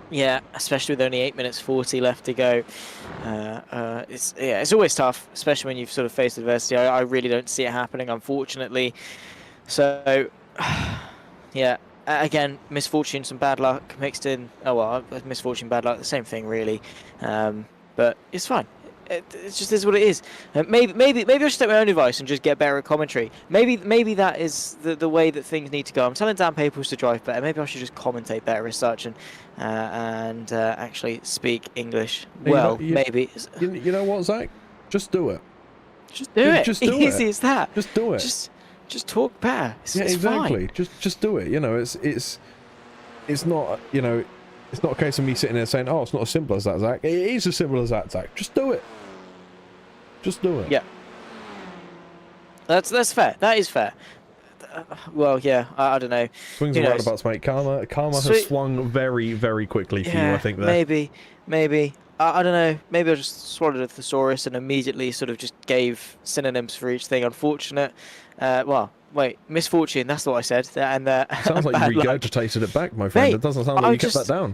Yeah, especially with only 8 minutes 40 left to go. It's always tough, especially when you've sort of faced adversity. I really don't see it happening, unfortunately. So, yeah, again, misfortune, some bad luck mixed in. Oh well, misfortune, bad luck, the same thing really. But it's fine. It just is what it is. Maybe I should take my own advice and just get better at commentary. Maybe that is the way that things need to go. I'm telling Dan Peoples to drive better. Maybe I should just commentate better as such, and actually speak English well. Maybe. You know what, Zach? Just do it. Just do it. Just do it. Easy as that. Just do it. Just talk better. Yeah, it's exactly. Fine. Just do it. You know, it's not, you know, it's not a case of me sitting there saying, oh, it's not as simple as that, Zach. It is as simple as that, Zach. Just do it. Just do it. Yeah. That's fair. That is fair. Well, yeah, I don't know. Swings and roundabouts, mate. Karma has swung very, very quickly for you, I think. There. Maybe. I don't know. Maybe I just swallowed a thesaurus and immediately sort of just gave synonyms for each thing. Unfortunate. Well, wait, misfortune. That's what I said. And sounds like you regurgitated it back, my friend. It doesn't sound like you kept that down.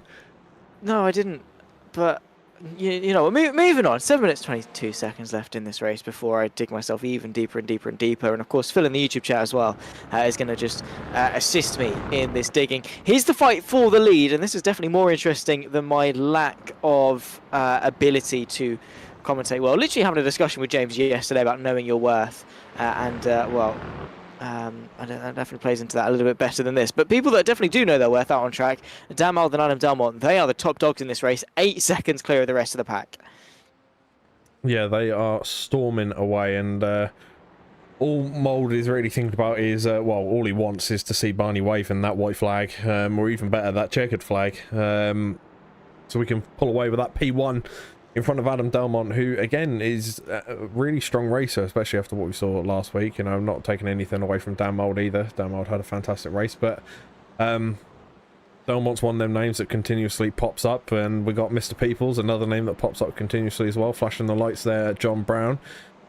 No, I didn't. But you know, moving on. 7 minutes 22 seconds left in this race before I dig myself even deeper and deeper and deeper. And of course, Phil in the YouTube chat as well is going to just assist me in this digging. Here's the fight for the lead, and this is definitely more interesting than my lack of ability to commentate. Well, literally having a discussion with James yesterday about knowing your worth, well. That definitely plays into that a little bit better than this. But people that definitely do know their worth out on track, Dan Mould and Adam Delmont, they are the top dogs in this race, 8 seconds clear of the rest of the pack. Yeah, they are storming away, and all Mould is really thinking about is, well, all he wants is to see Barney waving that white flag, or even better, that checkered flag, so we can pull away with that P1 in front of Adam Delmont, who again is a really strong racer, especially after what we saw last week. You know, not taking anything away from Dan Mould either. Dan Mould had a fantastic race, but Delmont's one of them names that continuously pops up, and we got Mr. Peoples, another name that pops up continuously as well, flashing the lights there. John Brown,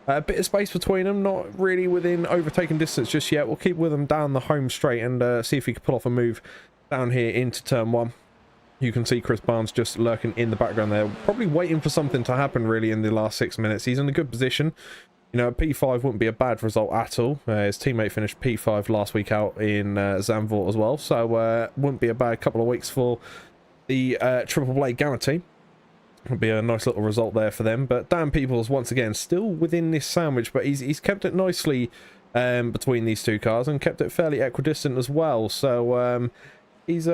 a bit of space between them, not really within overtaking distance just yet. We'll keep with them down the home straight and see if he can pull off a move down here into turn 1. You can see Chris Barnes just lurking in the background there, probably waiting for something to happen really in the last 6 minutes. He's in a good position. You know, P5 wouldn't be a bad result at all. His teammate finished P5 last week out in Zandvoort as well, so wouldn't be a bad couple of weeks for the Triple A Guarantee. Would be a nice little result there for them. But Dan Peoples, once again, still within this sandwich, but he's kept it nicely between these two cars and kept it fairly equidistant as well. So he's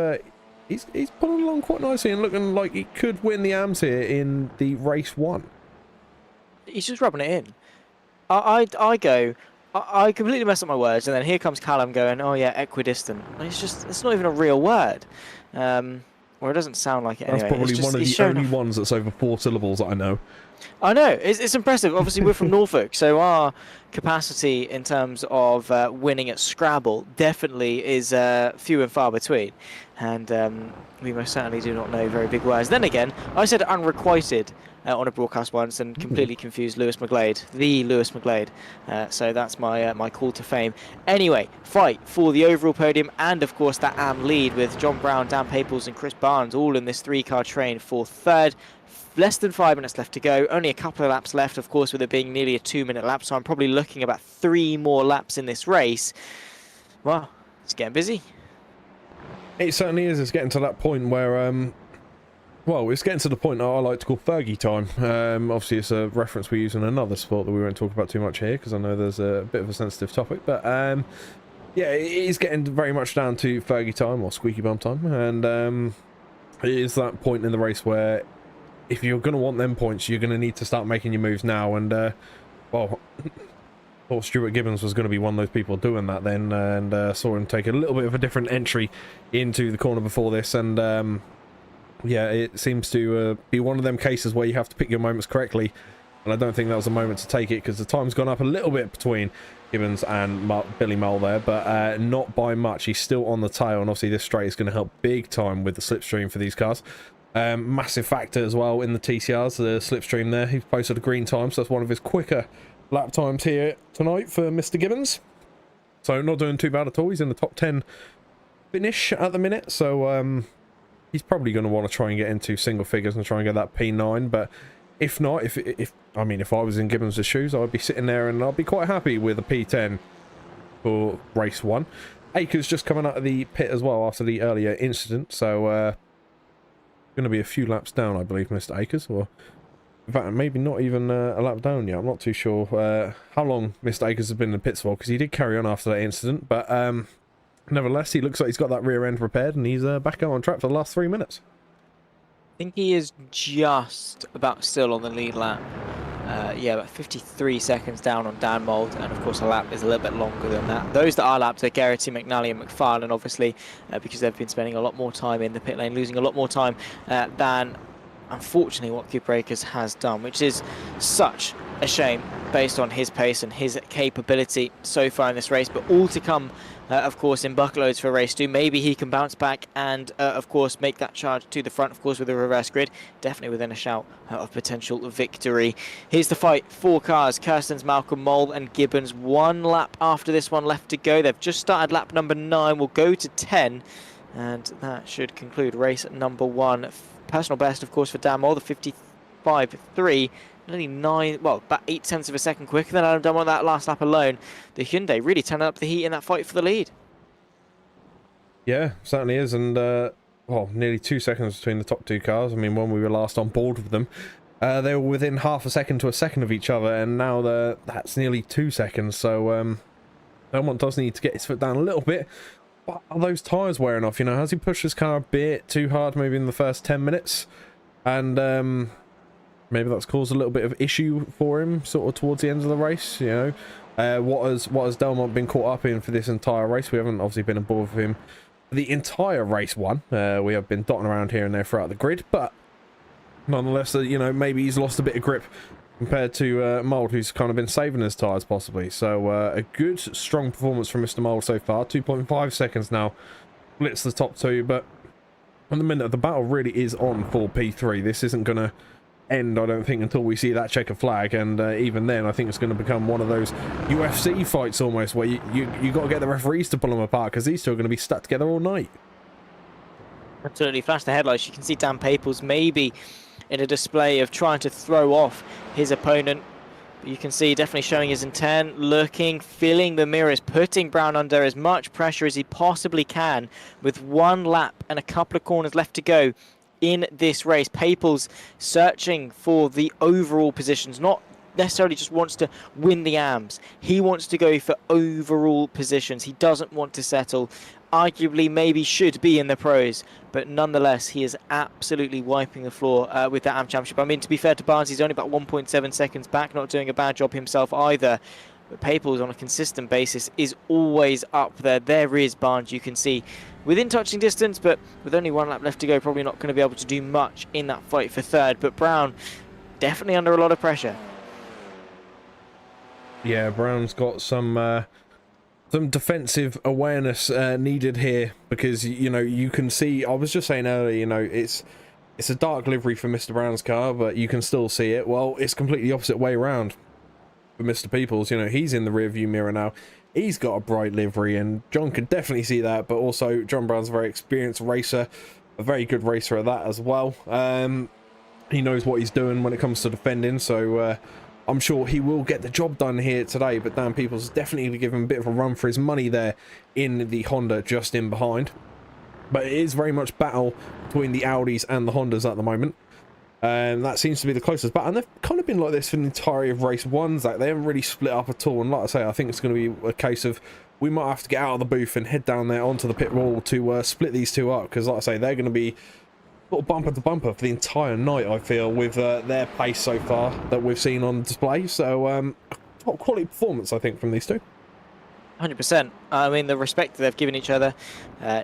pulling along quite nicely and looking like he could win the AMS here in the race 1. He's just rubbing it in. I completely mess up my words, and then here comes Callum going, oh yeah, equidistant. And it's not even a real word. Or it doesn't sound like it anyway. That's probably one of the only ones that's over 4 syllables that I know. I know, it's impressive. Obviously, we're from Norfolk, so our capacity in terms of winning at Scrabble definitely is few and far between. And we most certainly do not know very big words. Then again, I said unrequited on a broadcast once and completely confused Lewis McGlade, the Lewis McGlade. So that's my call to fame. Anyway, fight for the overall podium and, of course, that AM lead with John Brown, Dan Paples and Chris Barnes all in this 3-car train for 3rd. Less than 5 minutes left to go. Only a couple of laps left, of course, with it being nearly a 2-minute lap. So I'm probably looking about 3 more laps in this race. Well, it's getting busy. It certainly is. It's getting to that point where, well, it's getting to the point that I like to call Fergie time. Obviously, it's a reference we use in another sport that we won't talk about too much here because I know there's a bit of a sensitive topic. But, yeah, it is getting very much down to Fergie time or squeaky bum time. And it is that point in the race where if you're going to want them points, you're going to need to start making your moves now. And, well, thought Stuart Gibbons was going to be one of those people doing that then, and saw him take a little bit of a different entry into the corner before this. And, yeah, it seems to be one of them cases where you have to pick your moments correctly. And I don't think that was a moment to take it because the time's gone up a little bit between Gibbons and Billy Mole there, but not by much. He's still on the tail, and obviously this straight is going to help big time with the slipstream for these cars. Massive factor as well in the TCRs, the slipstream there. He's posted a green time, so that's one of his quicker lap times here tonight for Mr. Gibbons. So not doing too bad at all. He's in the top 10 finish at the minute, so he's probably going to want to try and get into single figures and try and get that P9. But if not, if I was in Gibbons' shoes, I'd be sitting there and I'd be quite happy with a P10 for race 1. Akers just coming out of the pit as well after the earlier incident, so going to be a few laps down, I believe, Mr. Akers, or in fact maybe not even a lap down yet. I'm not too sure how long Mr. Akers has been in the pits for, because he did carry on after that incident, but nevertheless he looks like he's got that rear end repaired and he's back out on track for the last 3 minutes. I think he is just about still on the lead lap. Yeah, about 53 seconds down on Dan Mould, and of course a lap is a little bit longer than that. Those that are lapped are Garrity, McNally and McFarlane, obviously, because they've been spending a lot more time in the pit lane, losing a lot more time than, unfortunately, what Cooper Akers has done, which is such a shame based on his pace and his capability so far in this race, but all to come, of course, in buckloads for race 2. Maybe he can bounce back and, of course, make that charge to the front, of course, with a reverse grid. Definitely within a shout of potential victory. Here's the fight. 4 cars. Kirstens, Malcolm, Mole and Gibbons. 1 lap after this one left to go. They've just started lap number 9. We'll go to 10. And that should conclude race number 1. personal best, of course, for Dan Mole, the 55.3. Nearly 9, well, about 8 tenths of a second quicker than Adam Dunn on that last lap alone. The Hyundai really turning up the heat in that fight for the lead. Yeah, certainly is, and well, nearly 2 seconds between the top two cars. I mean, when we were last on board with them, they were within half a second to a second of each other, and now that's nearly 2 seconds. So Belmont does need to get his foot down a little bit. But are those tyres wearing off? You know, has he pushed his car a bit too hard maybe in the first 10 minutes? And maybe that's caused a little bit of issue for him sort of towards the end of the race, you know. What has Delmont been caught up in for this entire race? We haven't obviously been aboard with him the entire race one. We have been dotting around here and there throughout the grid, but nonetheless, you know, maybe he's lost a bit of grip compared to Mould, who's kind of been saving his tyres possibly. So a good, strong performance from Mr. Mould so far. 2.5 seconds now, blitz the top two, but at the minute, the battle really is on for P3. This isn't going to end, I don't think, until we see that checker flag, and even then I think it's going to become one of those UFC fights almost, where you got to get the referees to pull them apart, because these two are going to be stuck together all night. Absolutely, flash the headlights. You can see Dan Paples maybe in a display of trying to throw off his opponent, but you can see definitely showing his intent, looking, feeling the mirrors, putting Brown under as much pressure as he possibly can with 1 lap and a couple of corners left to go in this race. Paples searching for the overall positions, not necessarily just wants to win the AMS. He wants to go for overall positions. He doesn't want to settle. Arguably maybe should be in the pros, but nonetheless he is absolutely wiping the floor with that AMS Championship. I mean, to be fair to Barnes, he's only about 1.7 seconds back, not doing a bad job himself either. But Paples on a consistent basis is always up there. There is Barnes, you can see, within touching distance, but with only 1 lap left to go, probably not going to be able to do much in that fight for third. But Brown definitely under a lot of pressure. Yeah, Brown's got some defensive awareness needed here, because, you know, you can see, I was just saying earlier, you know, it's a dark livery for Mr. Brown's car, but you can still see it. Well, it's completely the opposite way around for Mr. Peoples. You know, he's in the rear view mirror now. He's got a bright livery, and John can definitely see that, but also John Brown's a very experienced racer, a very good racer at that as well. He knows what he's doing when it comes to defending, so I'm sure he will get the job done here today. But Dan Peoples is definitely going to give him a bit of a run for his money there in the Honda just in behind. But it is very much battle between the Audis and the Hondas at the moment. That seems to be the closest battle, and they've kind of been like this for the entirety of race one. Zach, they haven't really split up at all, and like I say, I think it's going to be a case of we might have to get out of the booth and head down there onto the pit wall to split these two up, because like I say, they're going to be sort of bumper to bumper for the entire night, I feel, with their pace so far that we've seen on display. So top quality performance, I think, from these two. 100%. I mean, the respect that they've given each other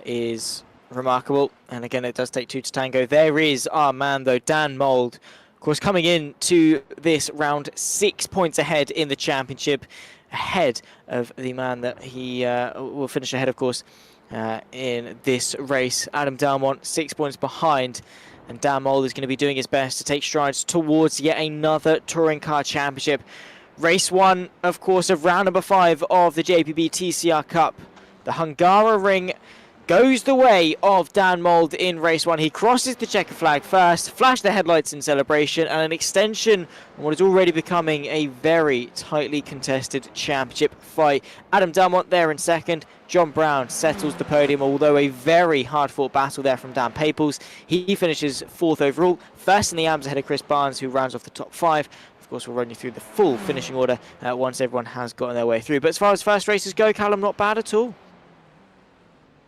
is remarkable, and again, it does take two to tango. There is our man though, Dan Mould, of course, coming in to this round 6 points ahead in the championship, ahead of the man that he will finish ahead, of course, in this race. Adam Delmont 6 points behind, and Dan Mould is going to be doing his best to take strides towards yet another touring car championship. Race 1, of course, of round number 5 of the JPB TCR Cup. The Hungaroring goes the way of Dan Mould in race 1. He crosses the checker flag first, flashed the headlights in celebration, and an extension on what is already becoming a very tightly contested championship fight. Adam Delmont there in second. John Brown settles the podium, although a very hard-fought battle there from Dan Paples. He finishes 4th overall, first in the AMS ahead of Chris Barnes, who rounds off the top 5. Of course, we'll run you through the full finishing order once everyone has gotten their way through. But as far as first races go, Callum, not bad at all.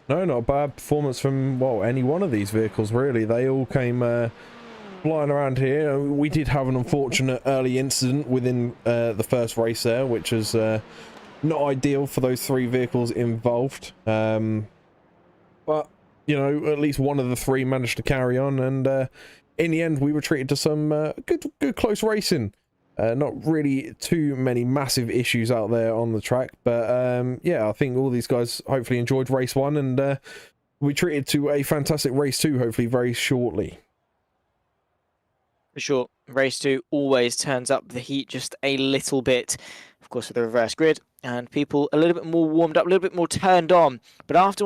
No, not a bad performance from, well, any one of these vehicles, really. They all came flying around here. We did have an unfortunate early incident within the first race there, which is not ideal for those 3 vehicles involved. But, you know, at least one of the 3 managed to carry on, and in the end, we were treated to some good close racing. Not really too many massive issues out there on the track, but yeah, I think all these guys hopefully enjoyed race 1, and we treated to a fantastic race 2 hopefully very shortly. For sure, race 2 always turns up the heat just a little bit. Of course, with the reverse grid, and people a little bit more warmed up, a little bit more turned on. But after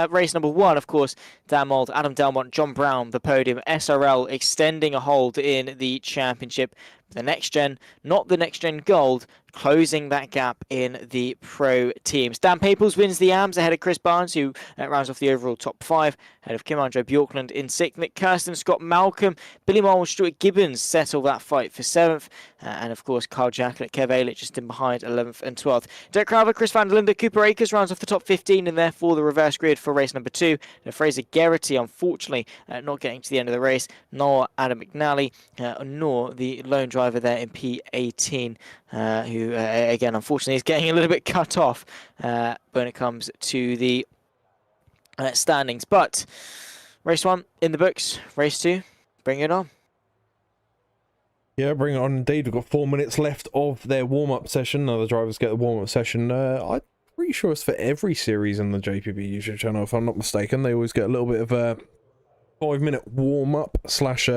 race number 1, of course, Dan Mould, Adam Delmont, John Brown, the podium, SRL extending a hold in the championship. The next gen, not the next gen gold, closing that gap in the pro teams. Dan Paples wins the AMS ahead of Chris Barnes, who rounds off the overall top 5, ahead of Kim-Andre Bjorkland in 6th. Nick Kirsten, Scott Malcolm, Billy Moore, Stuart Gibbons settle that fight for 7th. And of course, Carl Jacklet, Kev Aylett just in behind 11th and 12th. Derek Crowther, Chris Van der Linde, Cooper Akers rounds off the top 15, and therefore the reverse grid for race number 2. And Fraser Geraghty, unfortunately, not getting to the end of the race, nor Adam McNally, nor the lone driver there in P18, who, again, unfortunately, is getting a little bit cut off when it comes to the standings. But race 1 in the books, race 2, bring it on. Yeah, bring it on indeed. We've got 4 minutes left of their warm-up session. Now the drivers get the warm-up session. I'm pretty sure it's for every series in the JPB YouTube channel, if I'm not mistaken. They always get a little bit of a 5-minute warm-up slash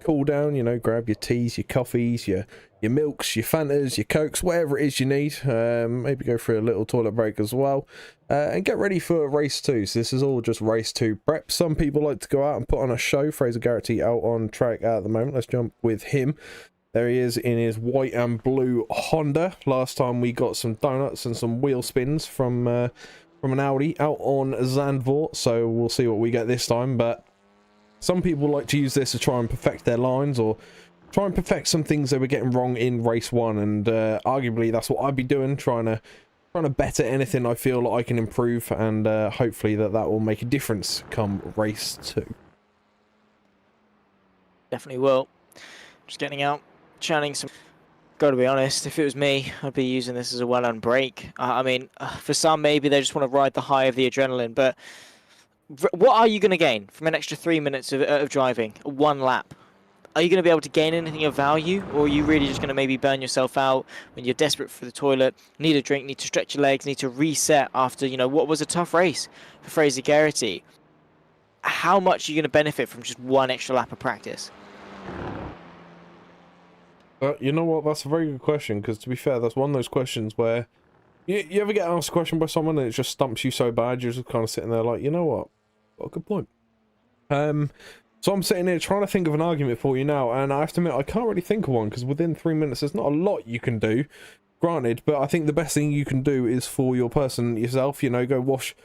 cool down. You know, grab your teas, your coffees, your milks, your Fantas, your Cokes, whatever it is you need. Maybe go for a little toilet break as well. And get ready for race 2. So this is all just race 2 prep. Some people like to go out and put on a show. Fraser Geraghty out on track at the moment. Let's jump with him. There he is in his white and blue Honda. Last time we got some donuts and some wheel spins from an Audi out on Zandvoort. So we'll see what we get this time. But some people like to use this to try and perfect their lines, or try and perfect some things they were getting wrong in race 1. And arguably that's what I'd be doing, trying to better anything I feel like I can improve, and hopefully that will make a difference come race 2. Definitely will. Just getting out, chanting some. Gotta be honest, if it was me, I'd be using this as a well-earned break. I mean, for some, maybe they just want to ride the high of the adrenaline, but what are you going to gain from an extra 3 minutes of driving, 1 lap? Are you going to be able to gain anything of value, or are you really just going to maybe burn yourself out when you're desperate for the toilet, need a drink, need to stretch your legs, need to reset after, you know, what was a tough race for Fraser Geraghty? How much are you going to benefit from just 1 extra lap of practice? You know what, that's a very good question, because to be fair, that's one of those questions where you ever get asked a question by someone and it just stumps you so bad, you're just kind of sitting there like, you know what a good point. So I'm sitting here trying to think of an argument for you now, and I have to admit, I can't really think of one, because within 3 minutes, there's not a lot you can do, granted, but I think the best thing you can do is for your person yourself, you know, go wash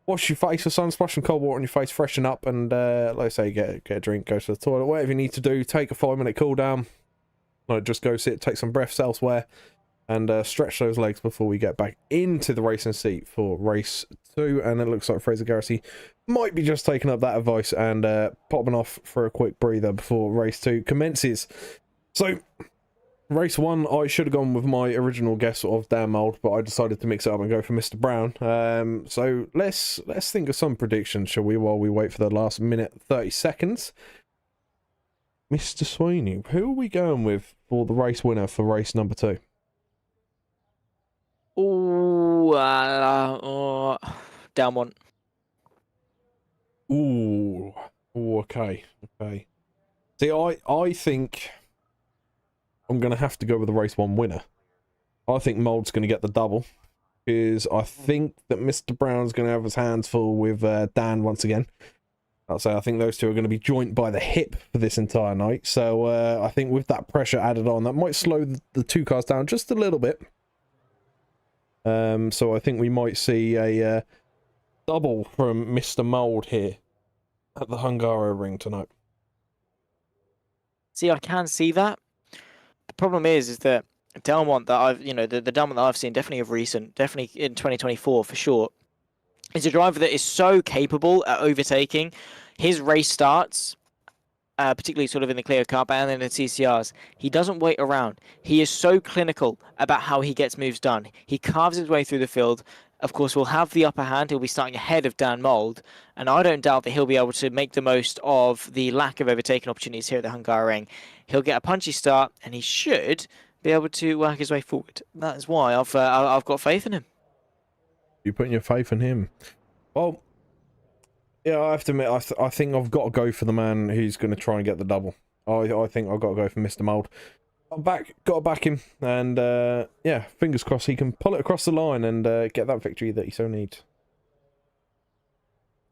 your face with sun, splash some cold water on your face, freshen up, and, like I say, get a drink, go to the toilet, whatever you need to do, take a 5-minute cool down, like, just go sit, take some breaths elsewhere, and stretch those legs before we get back into the racing seat for race 2, and it looks like Fraser Geraghty might be just taking up that advice and popping off for a quick breather before race 2 commences. So, race 1, I should have gone with my original guess of Dan Mould, but I decided to mix it up and go for Mr. Brown. So let's think of some predictions, shall we, while we wait for the last minute 30 seconds. Mr. Sweeney, who are we going with for the race winner for race number 2? Down one. Ooh, okay. See, I think I'm going to have to go with the race 1 winner. I think Mould's going to get the double, because I think that Mr. Brown's going to have his hands full with Dan once again. I'll say I think those two are going to be joined by the hip for this entire night. So I think with that pressure added on, that might slow the 2 cars down just a little bit. So I think we might see a double from Mr. Mould here at the Hungaroring tonight. See, I can see that. The problem is that Delmont that I've, the Delmont that I've seen, definitely of recent, definitely in 2024 for sure, is a driver that is so capable at overtaking. His race starts, particularly sort of in the Clio Cup and in the TCRs, he doesn't wait around. He is so clinical about how he gets moves done. He carves his way through the field. Of course, will have the upper hand. He'll be starting ahead of Dan Mould, and I don't doubt that he'll be able to make the most of the lack of overtaking opportunities here at the Hungaroring. He'll get a punchy start, and he should be able to work his way forward. That is why I've got faith in him. You're putting your faith in him. Well, yeah, I have to admit, I think I've got to go for the man who's going to try and get the double. I think I've got to go for Mr. Mould. got to back him, and yeah, fingers crossed he can pull it across the line and get that victory that he so needs.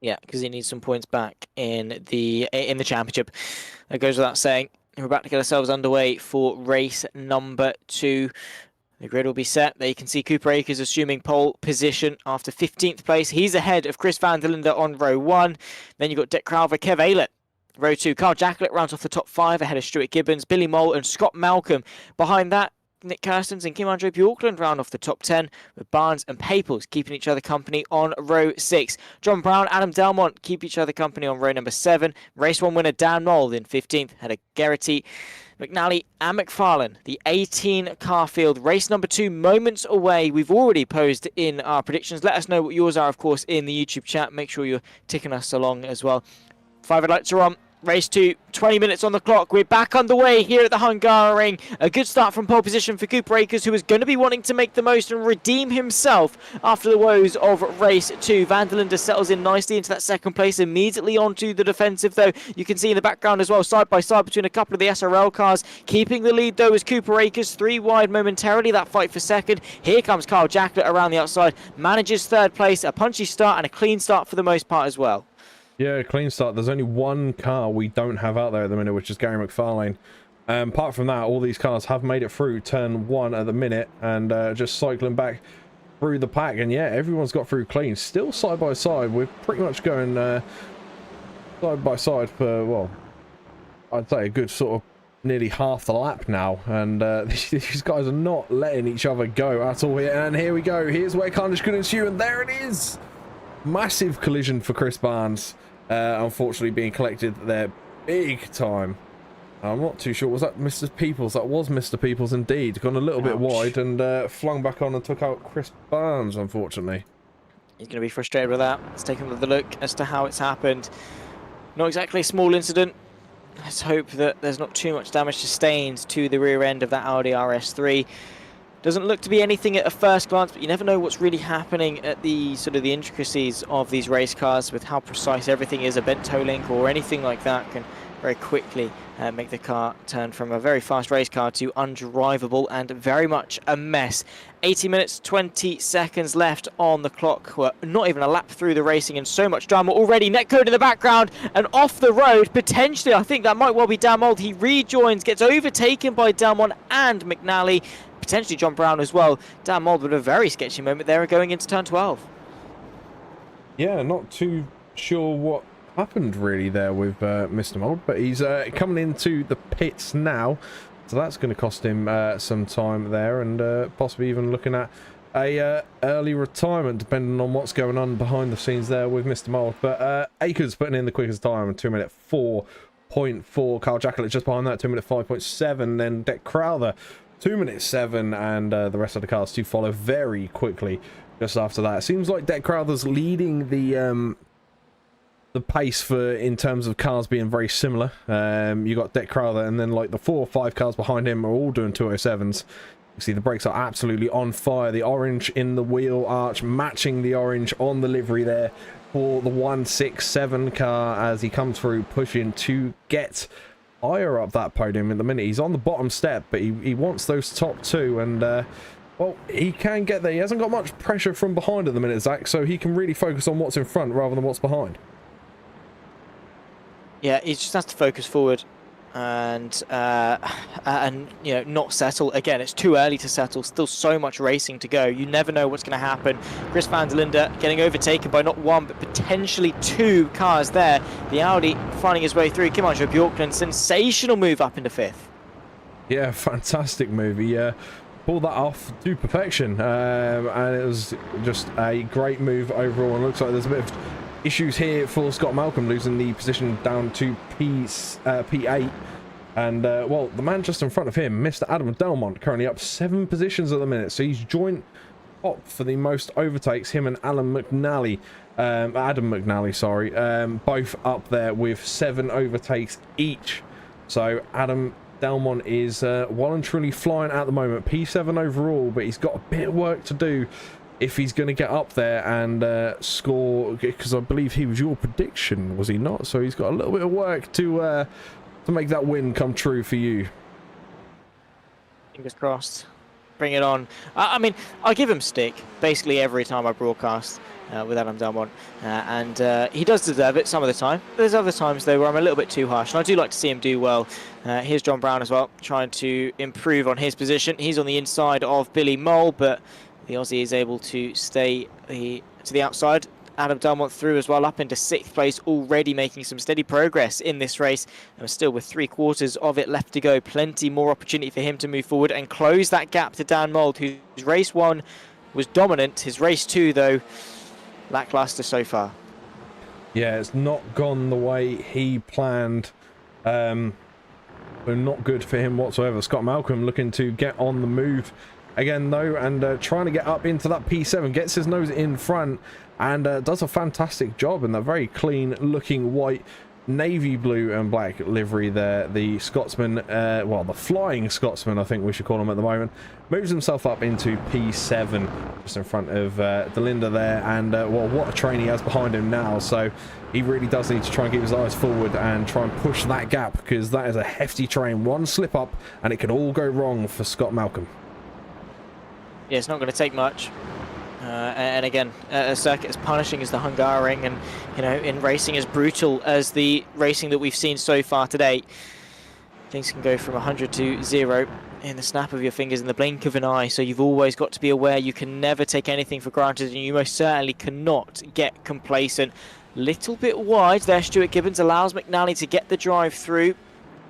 Yeah, because he needs some points back in the championship. That goes without saying. We're about to get ourselves underway for race number 2. The grid will be set. There you can see Cooper Akers assuming pole position after 15th place. He's ahead of Chris van der Linde on row 1. Then you've got Dick Crowther, Kev Aylett. Row 2, Carl Jacklett rounds off the top 5 ahead of Stuart Gibbons, Billy Mole and Scott Malcolm. Behind that, Nick Kirstens and Kim-Andre Bjorklund round off the top 10, with Barnes and Paples keeping each other company on row 6. John Brown, Adam Delmont keep each other company on row number 7. Race 1 winner Dan Mould in 15th, ahead of Geraghty, McNally and McFarlane. The 18 car field, race number 2 moments away. We've already posed in our predictions. Let us know what yours are, of course, in the YouTube chat. Make sure you're ticking us along as well. 5 red lights are on. Race 2, 20 minutes on the clock. We're back underway here at the Hungaroring. A good start from pole position for Cooper Akers, who is going to be wanting to make the most and redeem himself after the woes of race 2. Van der Linde settles in nicely into that second place, immediately onto the defensive though. You can see in the background as well, side by side between a couple of the SRL cars. Keeping the lead though is Cooper Akers, 3 wide momentarily, that fight for second. Here comes Carl Jacklett around the outside, manages third place, a punchy start and a clean start for the most part as well. Yeah, clean start. There's only one car we don't have out there at the minute, which is Gary McFarlane. Apart from that, all these cars have made it through turn 1 at the minute and just cycling back through the pack. And yeah, everyone's got through clean. Still side by side. We're pretty much going side by side for, well, I'd say a good sort of nearly half the lap now. And these guys are not letting each other go at all here. And here we go. Here's where carnage could ensue. And there it is. Massive collision for Chris Barnes. Unfortunately being collected there big time. I'm not too sure. Was that Mr. Peoples? That was Mr. Peoples indeed. Gone a little bit wide and flung back on and took out Chris Barnes, unfortunately. He's going to be frustrated with that. Let's take another look as to how it's happened. Not exactly a small incident. Let's hope that there's not too much damage sustained to the rear end of that Audi RS3. Doesn't look to be anything at a first glance, but you never know what's really happening at the sort of the intricacies of these race cars with how precise everything is. A bent toe link or anything like that can very quickly make the car turn from a very fast race car to undrivable and very much a mess. 80 minutes, 20 seconds left on the clock. We're not even a lap through the racing and so much drama already. Netcode in the background and off the road. Potentially, I think that might well be Dan Mould. He rejoins, gets overtaken by Delmont and McNally. Potentially John Brown as well. Dan Mould with a very sketchy moment there going into turn 12. Yeah, not too sure what happened really there with Mr. Mould, but he's coming into the pits now, so that's going to cost him some time there and possibly even looking at a early retirement depending on what's going on behind the scenes there with Mr. Mould. But Akers putting in the quickest time, 2-minute 4.4. Carl Jacklett just behind that, 2-minute 5.7. Then Dick Crowther 2-minute 7, and the rest of the cars to follow very quickly just after that. It seems like Dick Crowther's leading the pace for in terms of cars being very similar. You got Dick Crowther, and then like the 4 or 5 cars behind him are all doing 207s. You see the brakes are absolutely on fire. The orange in the wheel arch matching the orange on the livery there for the 167 car as he comes through pushing to get higher up that podium in the minute. He's on the bottom step, but he wants those top 2, and well, he can get there. He hasn't got much pressure from behind at the minute, Zach, so he can really focus on what's in front rather than what's behind. Yeah, he just has to focus forward and you know, not settle. Again, it's too early to settle. Still so much racing to go. You never know what's going to happen. Chris van der Linde getting overtaken by not 1 but potentially 2 cars there. The Audi finding his way through. Kim-Andre Bjorklund, sensational move up into 5th. Yeah, fantastic move. He pulled that off to perfection, and it was just a great move overall. And it looks like there's a bit of issues here for Scott Malcolm, losing the position down to P8. And, well, the man just in front of him, Mr. Adam Delmont, currently up 7 positions at the minute. So he's joint top for the most overtakes, him and Adam McNally, sorry, both up there with 7 overtakes each. So Adam Delmont is well and truly flying at the moment. P7 overall, but he's got a bit of work to do if he's going to get up there and score, because I believe he was your prediction, was he not? So he's got a little bit of work to make that win come true for you. Fingers crossed. Bring it on. I mean, I give him stick basically every time I broadcast with Adam Delmont, and he does deserve it some of the time. There's other times though where I'm a little bit too harsh, and I do like to see him do well. Here's John Brown as well, trying to improve on his position. He's on the inside of Billy Mole, but the Aussie is able to stay to the outside. Adam Delmont through as well, up into 6th place, already making some steady progress in this race. And still with 3/4 of it left to go, plenty more opportunity for him to move forward and close that gap to Dan Mould, whose race 1 was dominant. His race 2, though, lackluster so far. Yeah, it's not gone the way he planned. But not good for him whatsoever. Scott Malcolm looking to get on the move again, though, and trying to get up into that P7, gets his nose in front, and does a fantastic job in that very clean looking white, navy blue and black livery there. The Scotsman, well, the flying Scotsman, I think we should call him at the moment, moves himself up into P7, just in front of Delinda there, and well, what a train he has behind him now. So he really does need to try and keep his eyes forward and try and push that gap, because that is a hefty train. One slip up and it could all go wrong for Scott Malcolm. Yeah, it's not going to take much. And again, a circuit as punishing as the Hungaroring, and you know, in racing as brutal as the racing that we've seen so far today, things can go from 100 to 0 in the snap of your fingers, in the blink of an eye. So you've always got to be aware. You can never take anything for granted, and you most certainly cannot get complacent. Little bit wide there. Stuart Gibbons allows McNally to get the drive through.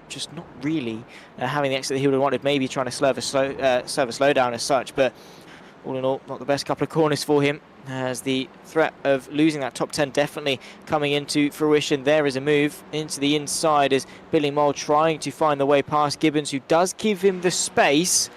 Just not really having the exit that he would have wanted. Maybe trying to serve a slowdown as such, but all in all, not the best couple of corners for him, as the threat of losing that top 10 definitely coming into fruition. There is a move into the inside as Billy Mole trying to find the way past Gibbons, who does give him the space.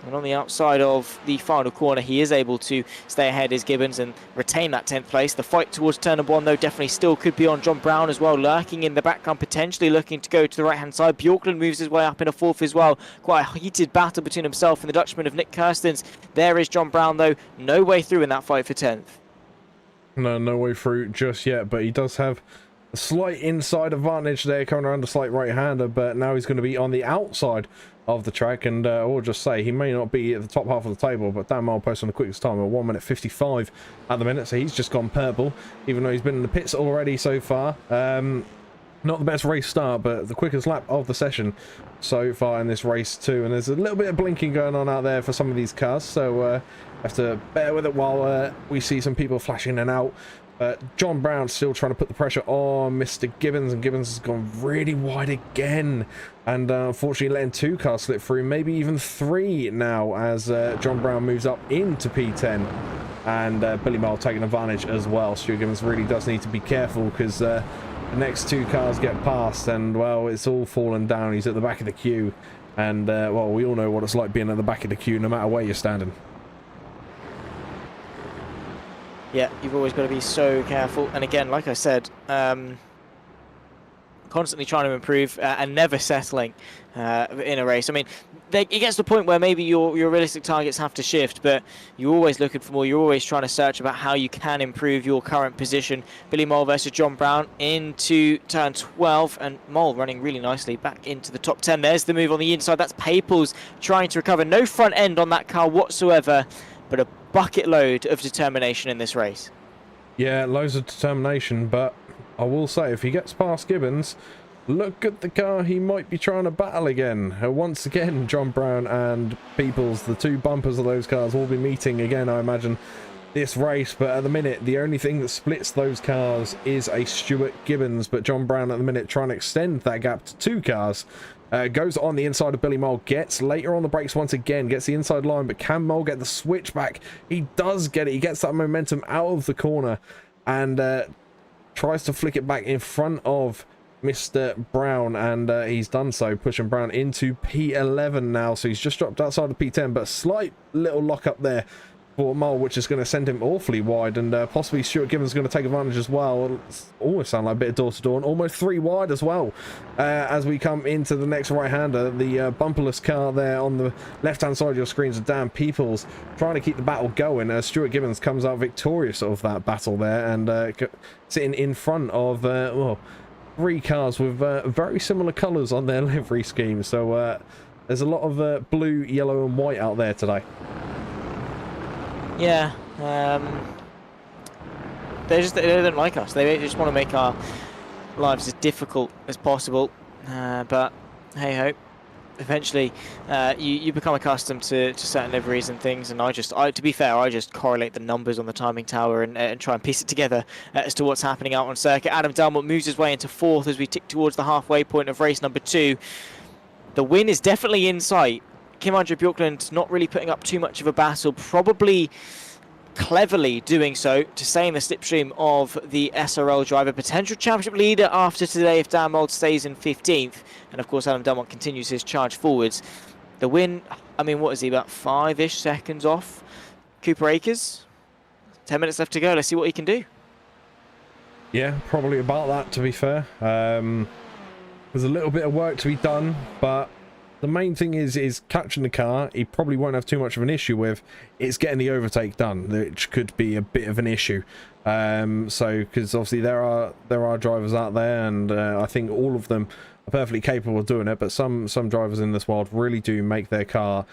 And on the outside of the final corner, he is able to stay ahead as Gibbons and retain that 10th place. The fight towards turn number 1, though, definitely still could be on John Brown as well, lurking in the background, potentially looking to go to the right-hand side. Bjorklund moves his way up in a 4th as well. Quite a heated battle between himself and the Dutchman of Nick Kirstens. There is John Brown, though. No way through in that fight for 10th. No way through just yet, but he does have a slight inside advantage there, coming around a slight right-hander, but now he's going to be on the outside of the track, and I will just say he may not be at the top half of the table, but Dan Mole posted on the quickest time at 1:55 at the minute, so he's just gone purple, even though he's been in the pits already so far. Not the best race start, but the quickest lap of the session so far in this race too, and there's a little bit of blinking going on out there for some of these cars, so have to bear with it while we see some people flashing in and out. John Brown still trying to put the pressure on Mr. Gibbons, and Gibbons has gone really wide again, and unfortunately letting 2 cars slip through, maybe even 3 now, as John Brown moves up into P10, and Billy Mole taking advantage as well. Stuart Gibbons really does need to be careful, because the next 2 cars get past, and well, it's all fallen down. He's at the back of the queue, and well, we all know what it's like being at the back of the queue, no matter where you're standing. Yeah, you've always got to be so careful. And again, like I said, constantly trying to improve and never settling in a race. I mean, it gets to the point where maybe your realistic targets have to shift, but you're always looking for more. You're always trying to search about how you can improve your current position. Billy Mole versus John Brown into turn 12, and Mole running really nicely back into the top 10. There's the move on the inside. That's Paples trying to recover. No front end on that car whatsoever, but a bucket load of determination in this race. Yeah, loads of determination, but I will say, if he gets past Gibbons, look at the car he might be trying to battle again. Once again, John Brown and Peoples, the 2 bumpers of those cars, will be meeting again, I imagine, this race. But at the minute, the only thing that splits those cars is a Stuart Gibbons, but John Brown at the minute trying to extend that gap to 2 cars. Goes on the inside of Billy Mole, gets later on the brakes once again, gets the inside line, but can Mole get the switch back? He does get it. He gets that momentum out of the corner and tries to flick it back in front of Mr. Brown, and he's done so, pushing Brown into P11 now. So he's just dropped outside of P10, but a slight little lock up there for Mole, which is going to send him awfully wide, and possibly Stuart Gibbons is going to take advantage as well. It's almost sound like a bit of door-to-door, and almost 3 wide as well as we come into the next right-hander. The bumperless car there on the left-hand side of your screens of Dan Peoples trying to keep the battle going. Stuart Gibbons comes out victorious of that battle there, and sitting in front of well, 3 cars with very similar colours on their livery scheme. So There's a lot of blue, yellow and white out there today. Yeah, they don't like us. They just want to make our lives as difficult as possible. But hey ho, eventually you become accustomed to certain liveries and things. And to be fair, I just correlate the numbers on the timing tower and try and piece it together as to what's happening out on circuit. Adam Delmont moves his way into 4th as we tick towards the halfway point of race number 2. The win is definitely in sight. Kim-Andre Bjorklund not really putting up too much of a battle, probably cleverly doing so to stay in the slipstream of the SRL driver. Potential championship leader after today if Dan Mold stays in 15th. And of course Adam Delmont continues his charge forwards. The win, I mean, what is he, about 5-ish seconds off Cooper Akers? 10 minutes left to go. Let's see what he can do. Yeah, probably about that, to be fair. There's a little bit of work to be done, but the main thing is catching the car. He probably won't have too much of an issue with. It's getting the overtake done, which could be a bit of an issue. So, because obviously there are drivers out there, and I think all of them are perfectly capable of doing it. But some drivers in this world really do make their car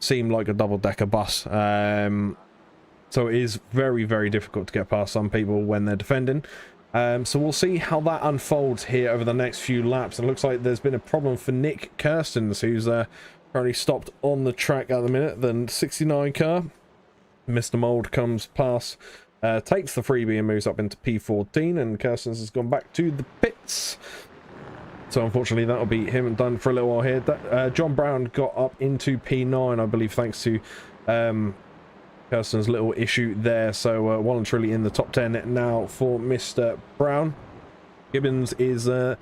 seem like a double-decker bus. So it is very, very difficult to get past some people when they're defending. So we'll see how that unfolds here over the next few laps. And it looks like there's been a problem for Nick Kirstens, who's currently stopped on the track at the minute. The 69 car, Mr. Mold comes past, takes the freebie and moves up into P14, and Kirstens has gone back to the pits. So unfortunately that'll be him done for a little while here. John Brown got up into P9, I believe, thanks to Kirsten's little issue there. So well and truly in the top 10 now for Mr. Brown. Gibbons is the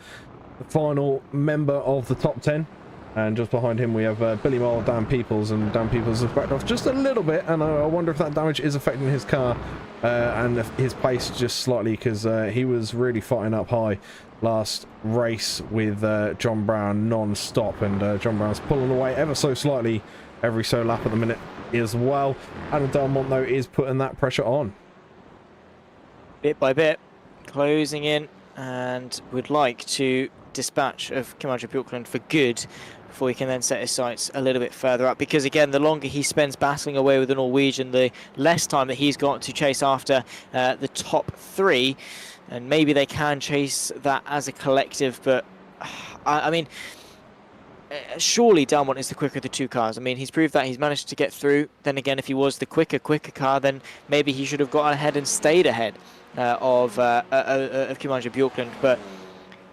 final member of the top 10, and just behind him we have Billy Mole, Dan Peoples, and Dan Peoples has backed off just a little bit, and I wonder if that damage is affecting his car and his pace just slightly, because he was really fighting up high last race with John Brown non-stop, and John Brown's pulling away ever so slightly every so lap at the minute as well. Adam Delmont though is putting that pressure on bit by bit, closing in, and would like to dispatch of Kim-Andre Bjorklund for good before he can then set his sights a little bit further up, because again the longer he spends battling away with the Norwegian, the less time that he's got to chase after the top 3, and maybe they can chase that as a collective. But I mean, surely Delmont is the quicker of the 2 cars. I mean, he's proved that he's managed to get through. Then again, if he was the quicker car, then maybe he should have got ahead and stayed ahead of Kim-Andre Bjorklund. But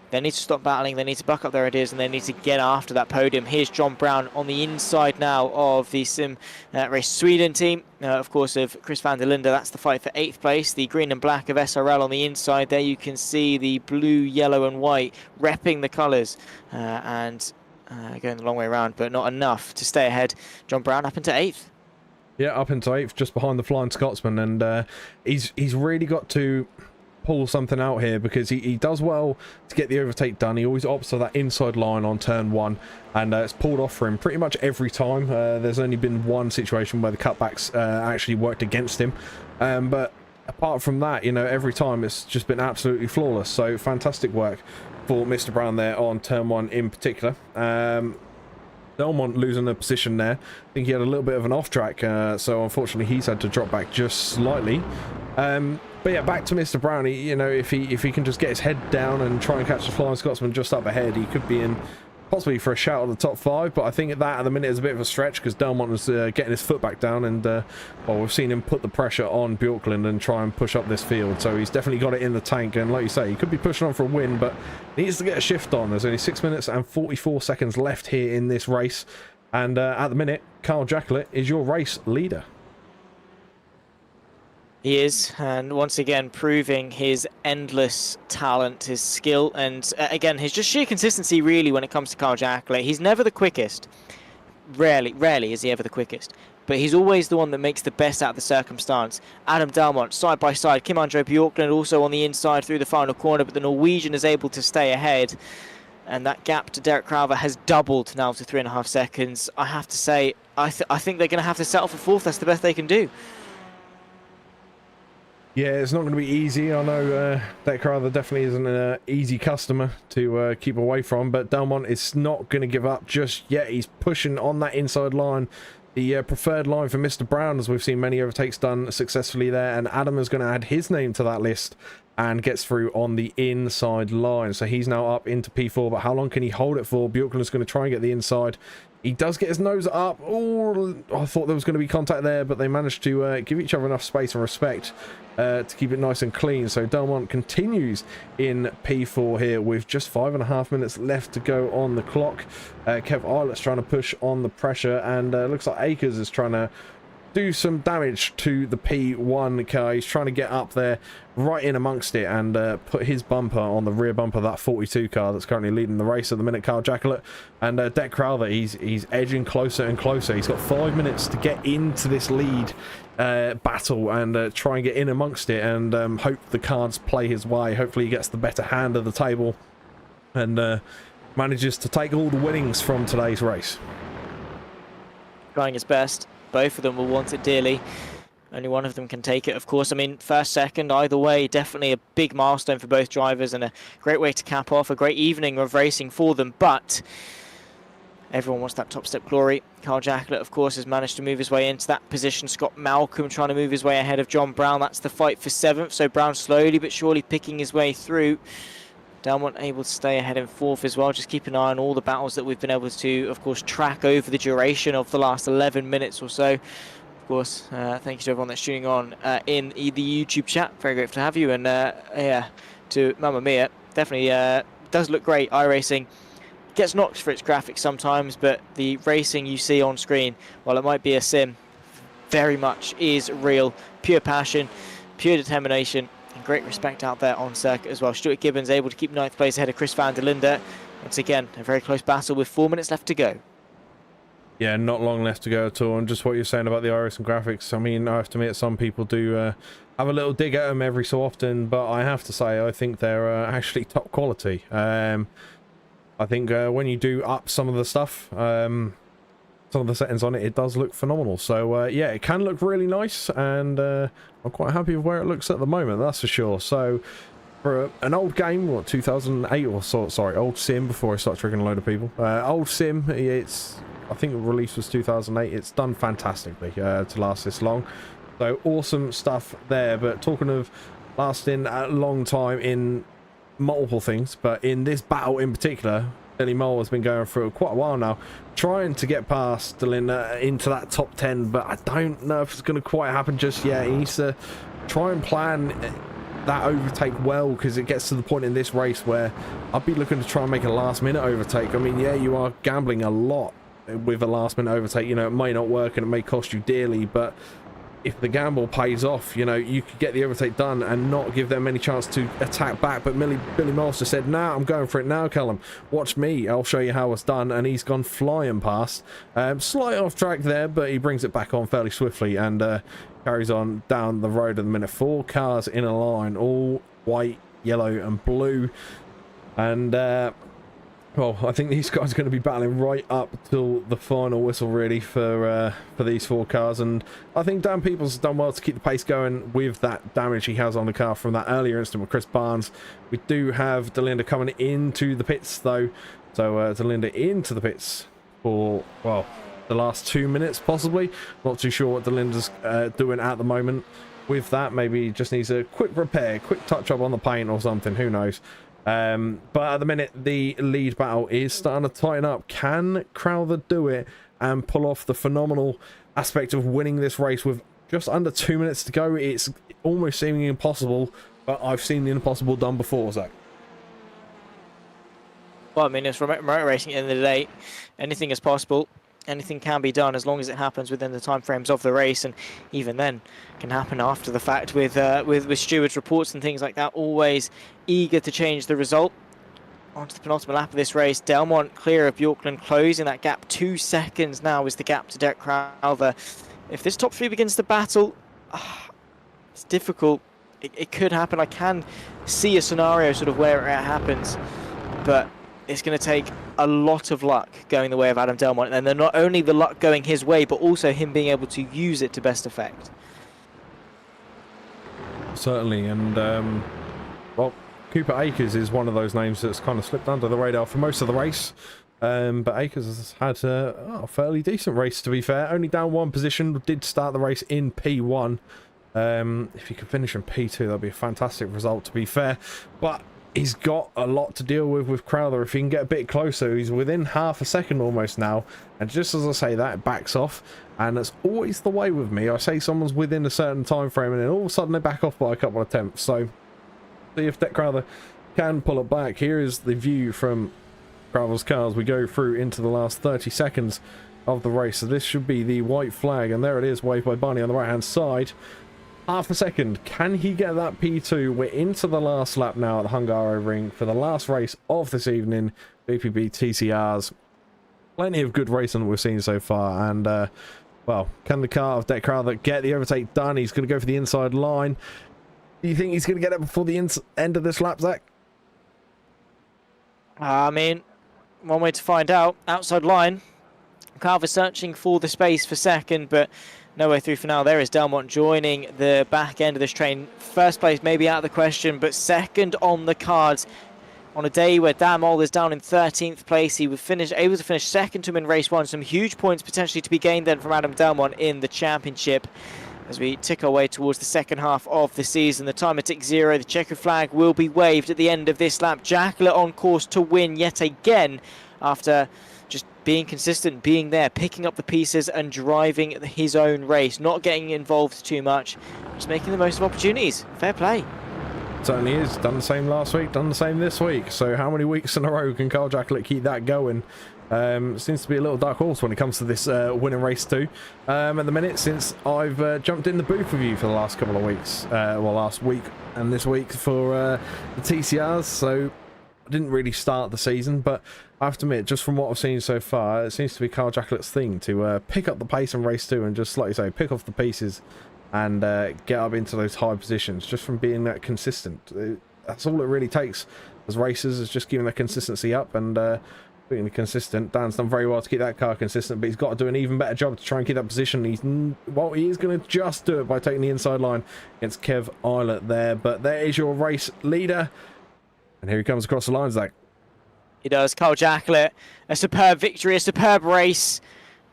they need to stop battling, they need to buck up their ideas, and they need to get after that podium. Here's John Brown on the inside now of the Sim Race Sweden team, of course, of Chris van der Linde. That's the fight for 8th place. The green and black of SRL on the inside. There you can see the blue, yellow and white repping the colours and going the long way around, but not enough to stay ahead. John Brown up into 8th. Yeah, up into 8th, just behind the Flying Scotsman, and he's really got to pull something out here, because he does well to get the overtake done. He always opts for that inside line on turn 1, and it's pulled off for him pretty much every time. There's only been one situation where the cutbacks actually worked against him, but apart from that, you know, every time it's just been absolutely flawless. So fantastic work for Mr. Brown there on turn 1 in particular. Delmont losing the position there. I think he had a little bit of an off track, so unfortunately he's had to drop back just slightly. But yeah, back to Mr. Brown. You know, if he can just get his head down and try and catch the Flying Scotsman just up ahead, he could be in possibly for a shout at the top 5. But I think that at the minute is a bit of a stretch, because Delmont was getting his foot back down, and well, we've seen him put the pressure on Bjorklund and try and push up this field. So he's definitely got it in the tank, and like you say, he could be pushing on for a win, but needs to get a shift on. There's only 6 minutes and 44 seconds left here in this race, and at the minute, Carl Jacklett is your race leader. He is, and once again proving his endless talent, his skill, and again his just sheer consistency really when it comes to Carl Jacklett. He's never the quickest. Rarely is he ever the quickest, but he's always the one that makes the best out of the circumstance. Adam Delmont side by side, Kim-Andre Bjorklund also on the inside through the final corner, but the Norwegian is able to stay ahead, and that gap to Derek Crowther has doubled now to 3.5 seconds. I have to say, I think they're going to have to settle for 4th. That's the best they can do. Yeah, it's not going to be easy. I know that Crowther definitely isn't an easy customer to keep away from, but Delmont is not going to give up just yet. He's pushing on that inside line, the preferred line for Mr. Brown, as we've seen many overtakes done successfully there, and Adam is going to add his name to that list and gets through on the inside line. So he's now up into P4, but how long can he hold it for? Bjorklund is going to try and get the inside. He does get his nose up. Oh, I thought there was going to be contact there, but they managed to give each other enough space and respect to keep it nice and clean. So Delmont continues in P4 here with just 5.5 minutes left to go on the clock. Kev Eilert's trying to push on the pressure, and looks like Akers is trying to do some damage to the P1 car. He's trying to get up there right in amongst it and put his bumper on the rear bumper of that 42 car that's currently leading the race at the minute, Carl Jacquelet. And Deck Crowther, he's edging closer and closer. He's got 5 minutes to get into this lead battle and try and get in amongst it, and hope the cards play his way. Hopefully he gets the better hand of the table and manages to take all the winnings from today's race. Trying his best. Both of them will want it dearly. Only one of them can take it, of course. I mean, first, second, either way, definitely a big milestone for both drivers and a great way to cap off a great evening of racing for them. But everyone wants that top step glory. Carl Jacquelet, of course, has managed to move his way into that position. Scott Malcolm trying to move his way ahead of John Brown. That's the fight for 7th. So Brown slowly but surely picking his way through. Delmont able to stay ahead in 4th as well. Just keep an eye on all the battles that we've been able to, of course, track over the duration of the last 11 minutes or so. Of course, thank you to everyone that's tuning on in the YouTube chat. Very grateful to have you. And yeah, to Mamma Mia, definitely does look great. iRacing gets knocked for its graphics sometimes, but the racing you see on screen, while it might be a sim, very much is real. Pure passion, pure determination, and great respect out there on circuit as well. Stuart Gibbons able to keep 9th place ahead of Chris van der Linde. Once again, a very close battle with 4 minutes left to go. Yeah, not long left to go at all. And just what you're saying about the iRacing graphics, I mean, I have to admit, some people do have a little dig at them every so often, but I have to say, I think they're actually top quality. I think when you do up some of the stuff, some of the settings on it, it does look phenomenal. So yeah, it can look really nice, and I'm quite happy with where it looks at the moment, that's for sure. So for an old game, what, 2008 or so, sorry, old sim, before I start triggering a load of people, old sim, it's, I think the release was 2008. It's done fantastically to last this long. So awesome stuff there. But talking of lasting a long time in multiple things, but in this battle in particular, Billy Mole has been going through quite a while now, trying to get past Dylan into that top 10, but I don't know if it's going to quite happen just yet. He needs to try and plan that overtake well, because it gets to the point in this race where I'd be looking to try and make a last minute overtake. I mean, yeah, you are gambling a lot with a last minute overtake. You know, it may not work and it may cost you dearly, but if the gamble pays off, you know, you could get the overtake done and not give them any chance to attack back. But Billy Milster said, nah, I'm going for it now, Callum. Watch me, I'll show you how it's done. And he's gone flying past. Slight off track there, but he brings it back on fairly swiftly and carries on down the road at the minute. 4 cars in a line, all white, yellow and blue. And well, I think these guys are going to be battling right up till the final whistle, really, for these 4 cars. And I think Dan Peoples has done well to keep the pace going with that damage he has on the car from that earlier incident with Chris Barnes. We do have Delinda coming into the pits, though. So Delinda into the pits for, well, the last 2 minutes, possibly. Not too sure what Delinda's doing at the moment with that. Maybe he just needs a quick repair, quick touch-up on the paint or something. Who knows? But at the minute, the lead battle is starting to tighten up. Can Crowther do it and pull off the phenomenal aspect of winning this race with just under 2 minutes to go? It's almost seeming impossible, but I've seen the impossible done before, Zach. Well, I mean, it's remote racing at the end of the day. Anything is possible. Anything can be done as long as it happens within the timeframes of the race, and even then can happen after the fact with stewards' reports and things like that. Always eager to change the result. On to the penultimate lap of this race. Delmont clear of Bjorklund, closing that gap. 2 seconds now is the gap to Derek Crowther. If this top 3 begins to battle, it's difficult. It could happen. I can see a scenario sort of where it happens, but it's going to take a lot of luck going the way of Adam Delmont, and then not only the luck going his way, but also him being able to use it to best effect. certainly. And, well, Cooper Akers is one of those names that's kind of slipped under the radar for most of the race. But Akers has had a fairly decent race, to be fair. Only down one position, did start the race in P1. If he could finish in P2, that'd be a fantastic result, to be fair. But he's got a lot to deal with Crowther. If he can get a bit closer, he's within half a second almost now. And just as I say that, it backs off. And that's always the way with me. I say someone's within a certain time frame, and then all of a sudden they back off by a couple of tenths. So, see if Deck Crowther can pull it back. Here is the view from Crowther's car as we go through into the last 30 seconds of the race. So this should be the white flag, and there it is, waved by Barney on the right hand side. Half a second. Can he get that P2? We're into the last lap now at the Hungaroring for the last race of this evening. JPB TCRs. Plenty of good racing that we've seen so far. And, well, can the car of Deck Crowther get the overtake done? He's going to go for the inside line. Do you think he's going to get it before the end of this lap, Zach? I mean, one way to find out. Outside line. Carver searching for the space for second, but no way through for now. There is Delmont joining the back end of this train. First place maybe out of the question, but second on the cards. On a day where Dan Mulder is down in 13th place, he was able to finish second to him in race 1. Some huge points potentially to be gained then from Adam Delmont in the championship. As we tick our way towards the second half of the season, the timer ticks 0. The checkered flag will be waved at the end of this lap. Jackler on course to win yet again after just being consistent, being there, picking up the pieces and driving his own race, not getting involved too much, just making the most of opportunities. Fair play. Certainly is. Done the same last week, done the same this week. So how many weeks in a row can Carl Jacklet keep that going? Seems to be a little dark horse when it comes to this winning race too. At the minute, since I've jumped in the booth with you for the last couple of weeks, well, last week and this week for the TCRs, so I didn't really start the season, but I have to admit, just from what I've seen so far, it seems to be Carl Jacklet's thing to pick up the pace in race 2 and just, like you say, pick off the pieces and get up into those high positions just from being that consistent. That's all it really takes as racers, is just keeping that consistency up and being consistent. Dan's done very well to keep that car consistent, but he's got to do an even better job to try and keep that position. He is going to just do it by taking the inside line against Kev Eilert there. But there is your race leader. And here he comes across the line, Zach. He does. Carl Jacklet, a superb victory, a superb race.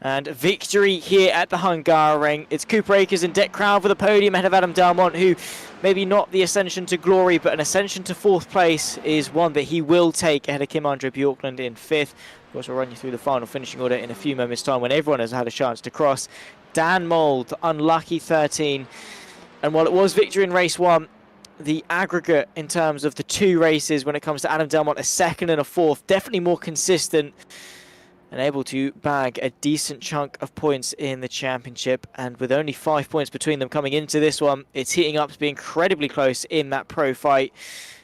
And victory here at the Hungaroring. It's Cooper Akers and Deck Crowther for the podium ahead of Adam Delmont, who maybe not the ascension to glory, but an ascension to 4th place is one that he will take ahead of Kim-Andre Bjorklund in 5th. Of course, we'll run you through the final finishing order in a few moments' time when everyone has had a chance to cross. Dan Mould, unlucky 13. And while it was victory in race 1, the aggregate in terms of the 2 races when it comes to Adam Delmont, a 2nd and a 4th, definitely more consistent and able to bag a decent chunk of points in the championship. And with only 5 points between them coming into this one, it's heating up to be incredibly close in that pro fight.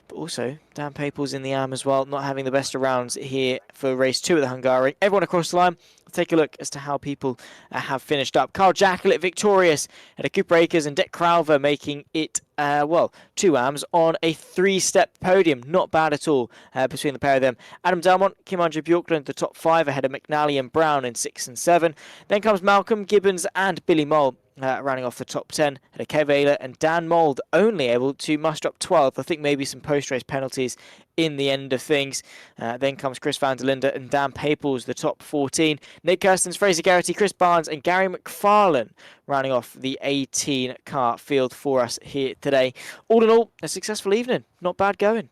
But also, Dan Paples in the AM as well, not having the best of rounds here for race 2 of the Hungaroring. Everyone across the line, we'll take a look as to how people have finished up. Carl Jacklet victorious at a Cooper Akers and Deck Crowther making it, well, 2 AMs on a 3-step podium. Not bad at all between the pair of them. Adam Delmont, Kim-Andre Bjorklund, the top 5 ahead of McNally and Brown in 6 and 7. Then comes Malcolm, Gibbons and Billy Mole. Rounding off the top 10, and a Kev Eilert and Dan Mould only able to muster up 12th. I think maybe some post-race penalties in the end of things. Then comes Chris van der Linde and Dan Paples, the top 14. Nick Kirstens, Fraser Garrity, Chris Barnes and Gary McFarlane rounding off the 18-car field for us here today. All in all, a successful evening. Not bad going.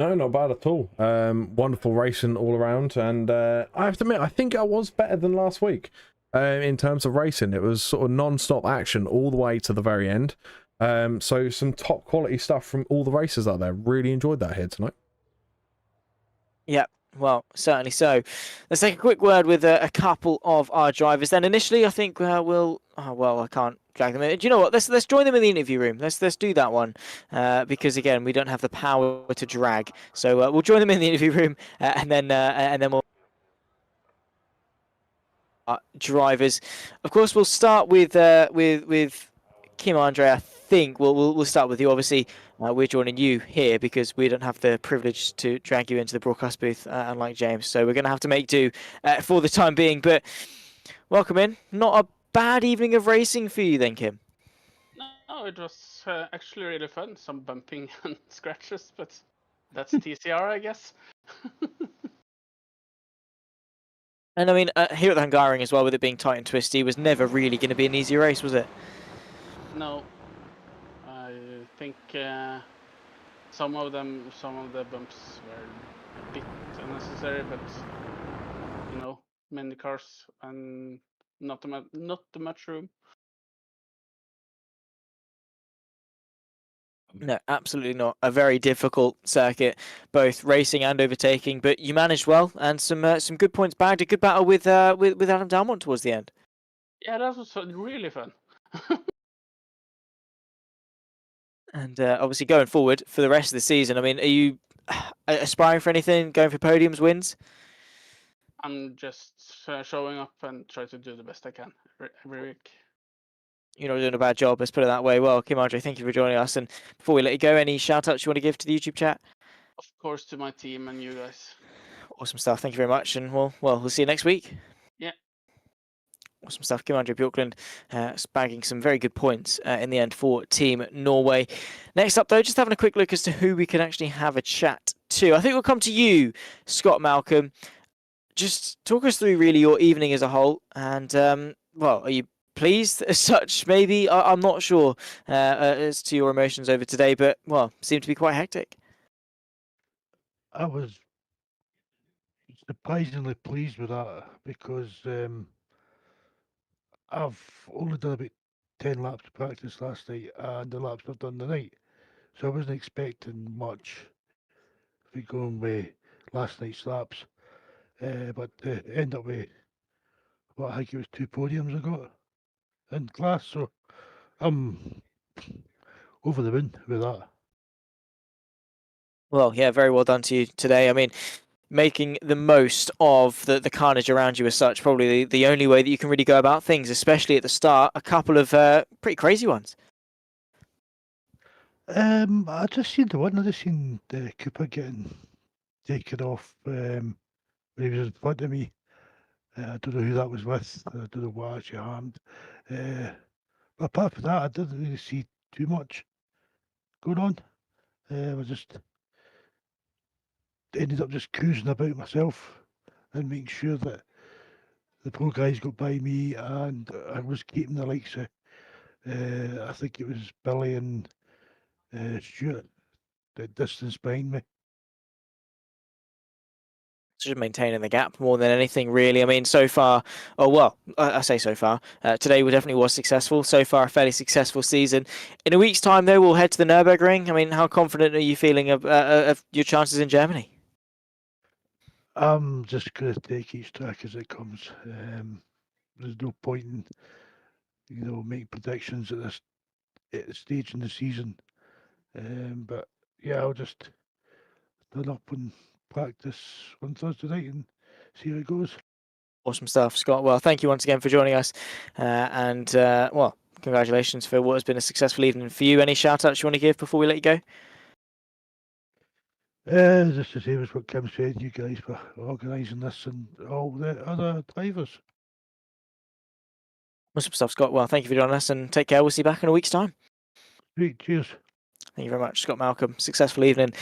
No, not bad at all. Wonderful racing all around, and I have to admit, I think I was better than last week. In terms of racing, it was sort of non-stop action all the way to the very end. So some top quality stuff from all the racers out there. Really enjoyed that here tonight. Yeah, well, certainly so. Let's take a quick word with a couple of our drivers. Then initially, I think we'll. Oh, well, I can't drag them in. Do you know what? Let's join them in the interview room. Let's do that one because again, we don't have the power to drag. So we'll join them in the interview room and then we'll. Drivers, of course, we'll start with Kim-Andre. I think we'll start with you. Obviously, we're joining you here because we don't have the privilege to drag you into the broadcast booth, unlike James. So we're going to have to make do for the time being. But welcome in. Not a bad evening of racing for you, then, Kim. No, No, it was actually really fun. Some bumping and scratches, but that's TCR, I guess. And I mean, here at the Hungaroring as well, with it being tight and twisty, was never really going to be an easy race, was it? No, I think some of the bumps were a bit unnecessary, but many cars and not too much room. No, absolutely not. A very difficult circuit, both racing and overtaking. But you managed well, and some good points bagged. A good battle with Adam Dalmont towards the end. Yeah, that was really fun. And obviously going forward for the rest of the season, I mean, are you aspiring for anything? Going for podiums, wins? I'm just showing up and try to do the best I can every week. You're not doing a bad job, let's put it that way. Well, Kim Andre, thank you for joining us. And before we let you go, any shout outs you want to give to the YouTube chat? Of course, to my team and you guys. Awesome stuff. Thank you very much. And we'll see you next week. Yeah. Awesome stuff. Kim Andre Bjorklund bagging some very good points in the end for Team Norway. Next up, though, just having a quick look as to who we can actually have a chat to. I think we'll come to you, Scott Malcolm. Just talk us through really your evening as a whole. And, are you pleased as such, maybe? I'm not sure as to your emotions over today, but, seemed to be quite hectic. I was surprisingly pleased with that because I've only done about 10 laps of practice last night and the laps I've done tonight. So I wasn't expecting much if we going with last night's laps. But end up with, I think it was 2 podiums I got in class. So I'm over the moon with that. Well, yeah, very well done to you today. I mean, making the most of the carnage around you as such, probably the only way that you can really go about things, especially at the start. A couple of pretty crazy ones. I just seen the one. I just seen the Cooper getting taken off when he was in front of me. I don't know who that was with. I don't know what actually happened. But apart from that, I didn't really see too much going on. I just ended up just cruising about myself and making sure that the poor guys got by me, and I was keeping the likes of, I think it was Billy and Stuart, the distance behind me. Just maintaining the gap more than anything, really. I mean, so far, I say so far, today definitely was successful. So far, a fairly successful season. In a week's time, though, we'll head to the Nurburgring. I mean, how confident are you feeling of your chances in Germany? I'm just going to take each track as it comes. There's no point in, making predictions at this stage in the season. But yeah, I'll just turn up and practice on Thursday night and see how it goes. Awesome stuff, Scott. Well, thank you once again for joining us. Congratulations for what has been a successful evening for you. Any shout outs you want to give before we let you go? Just the same as what Kim said, you guys for organising this and all the other drivers. Awesome stuff, Scott. Well, thank you for joining us and take care. We'll see you back in a week's time. Great, cheers. Thank you very much, Scott Malcolm. Successful evening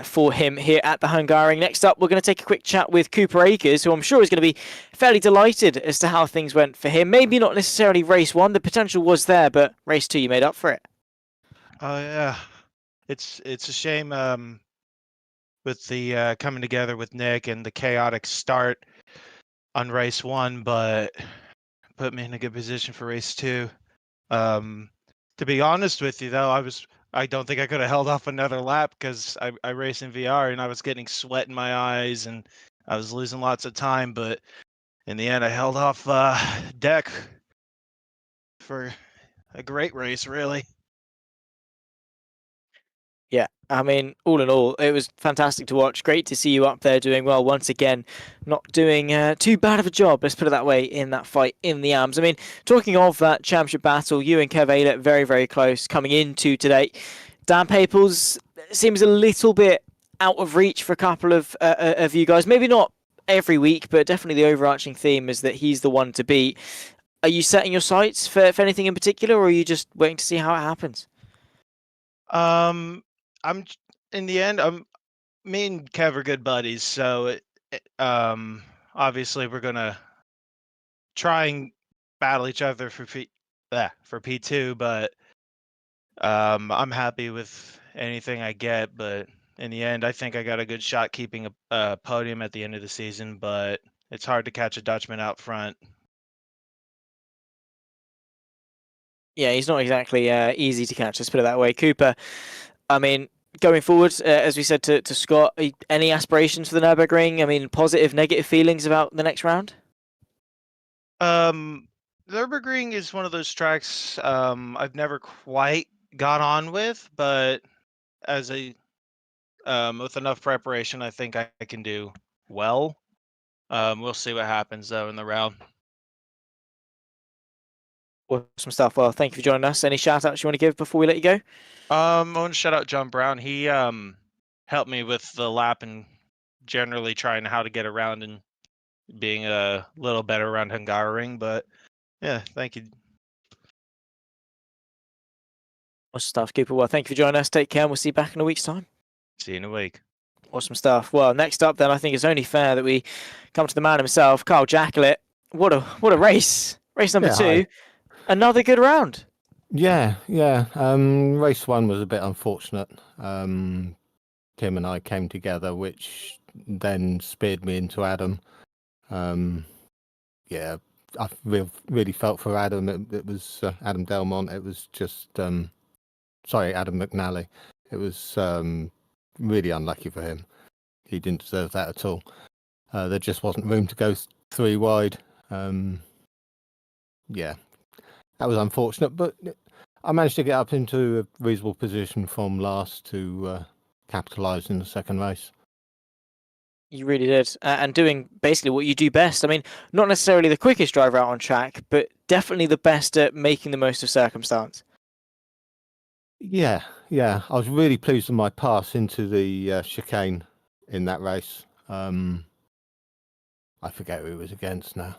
for him here at the Hungaroring. Next up, we're going to take a quick chat with Cooper Akers, who I'm sure is going to be fairly delighted as to how things went for him. Maybe not necessarily race 1, the potential was there, but race 2, you made up for it. Oh yeah, it's a shame with the coming together with Nick and the chaotic start on race 1, but put me in a good position for race 2. To be honest with you, though, I don't think I could have held off another lap because I raced in VR and I was getting sweat in my eyes and I was losing lots of time. But in the end, I held off deck for a great race, really. Yeah, I mean, all in all, it was fantastic to watch. Great to see you up there doing well once again. Not doing too bad of a job, let's put it that way, in that fight in the AMS. I mean, talking of that championship battle, you and Kev Aylett very, very close coming into today. Dan Paples seems a little bit out of reach for a couple of you guys. Maybe not every week, but definitely the overarching theme is that he's the one to beat. are you setting your sights for anything in particular, or are you just waiting to see how it happens? In the end, me and Kev are good buddies, so obviously we're gonna try and battle each other for P2, but I'm happy with anything I get. But in the end, I think I got a good shot keeping a podium at the end of the season, but it's hard to catch a Dutchman out front. Yeah, he's not exactly easy to catch, let's put it that way. Cooper, I mean, going forward, as we said to Scott, any aspirations for the Nurburgring? I mean, positive, negative feelings about the next round? Nurburgring is one of those tracks I've never quite got on with, but as a with enough preparation, I think I can do well. We'll see what happens though in the round. Awesome stuff. Well, thank you for joining us. Any shout outs you want to give before we let you go? I want to shout out John Brown. He helped me with the lap and generally trying how to get around and being a little better around Hungaroring. But yeah, thank you. Awesome stuff, Cooper. Well, thank you for joining us. Take care, and we'll see you back in a week's time. See you in a week. Awesome stuff. Well, next up, then, I think it's only fair that we come to the man himself, Carl Jacklett. What a race! Race number 2. Hi. Another good round. Yeah. Race 1 was a bit unfortunate. Tim and I came together, which then speared me into Adam. Yeah, I really felt for Adam. It was Adam Delmont. It was just Adam McNally. It was really unlucky for him. He didn't deserve that at all. There just wasn't room to go 3 wide. Yeah, that was unfortunate, but I managed to get up into a reasonable position from last to capitalise in the second race. You really did. And doing basically what you do best. I mean, not necessarily the quickest driver out on track, but definitely the best at making the most of circumstance. Yeah. I was really pleased with my pass into the chicane in that race. I forget who it was against now,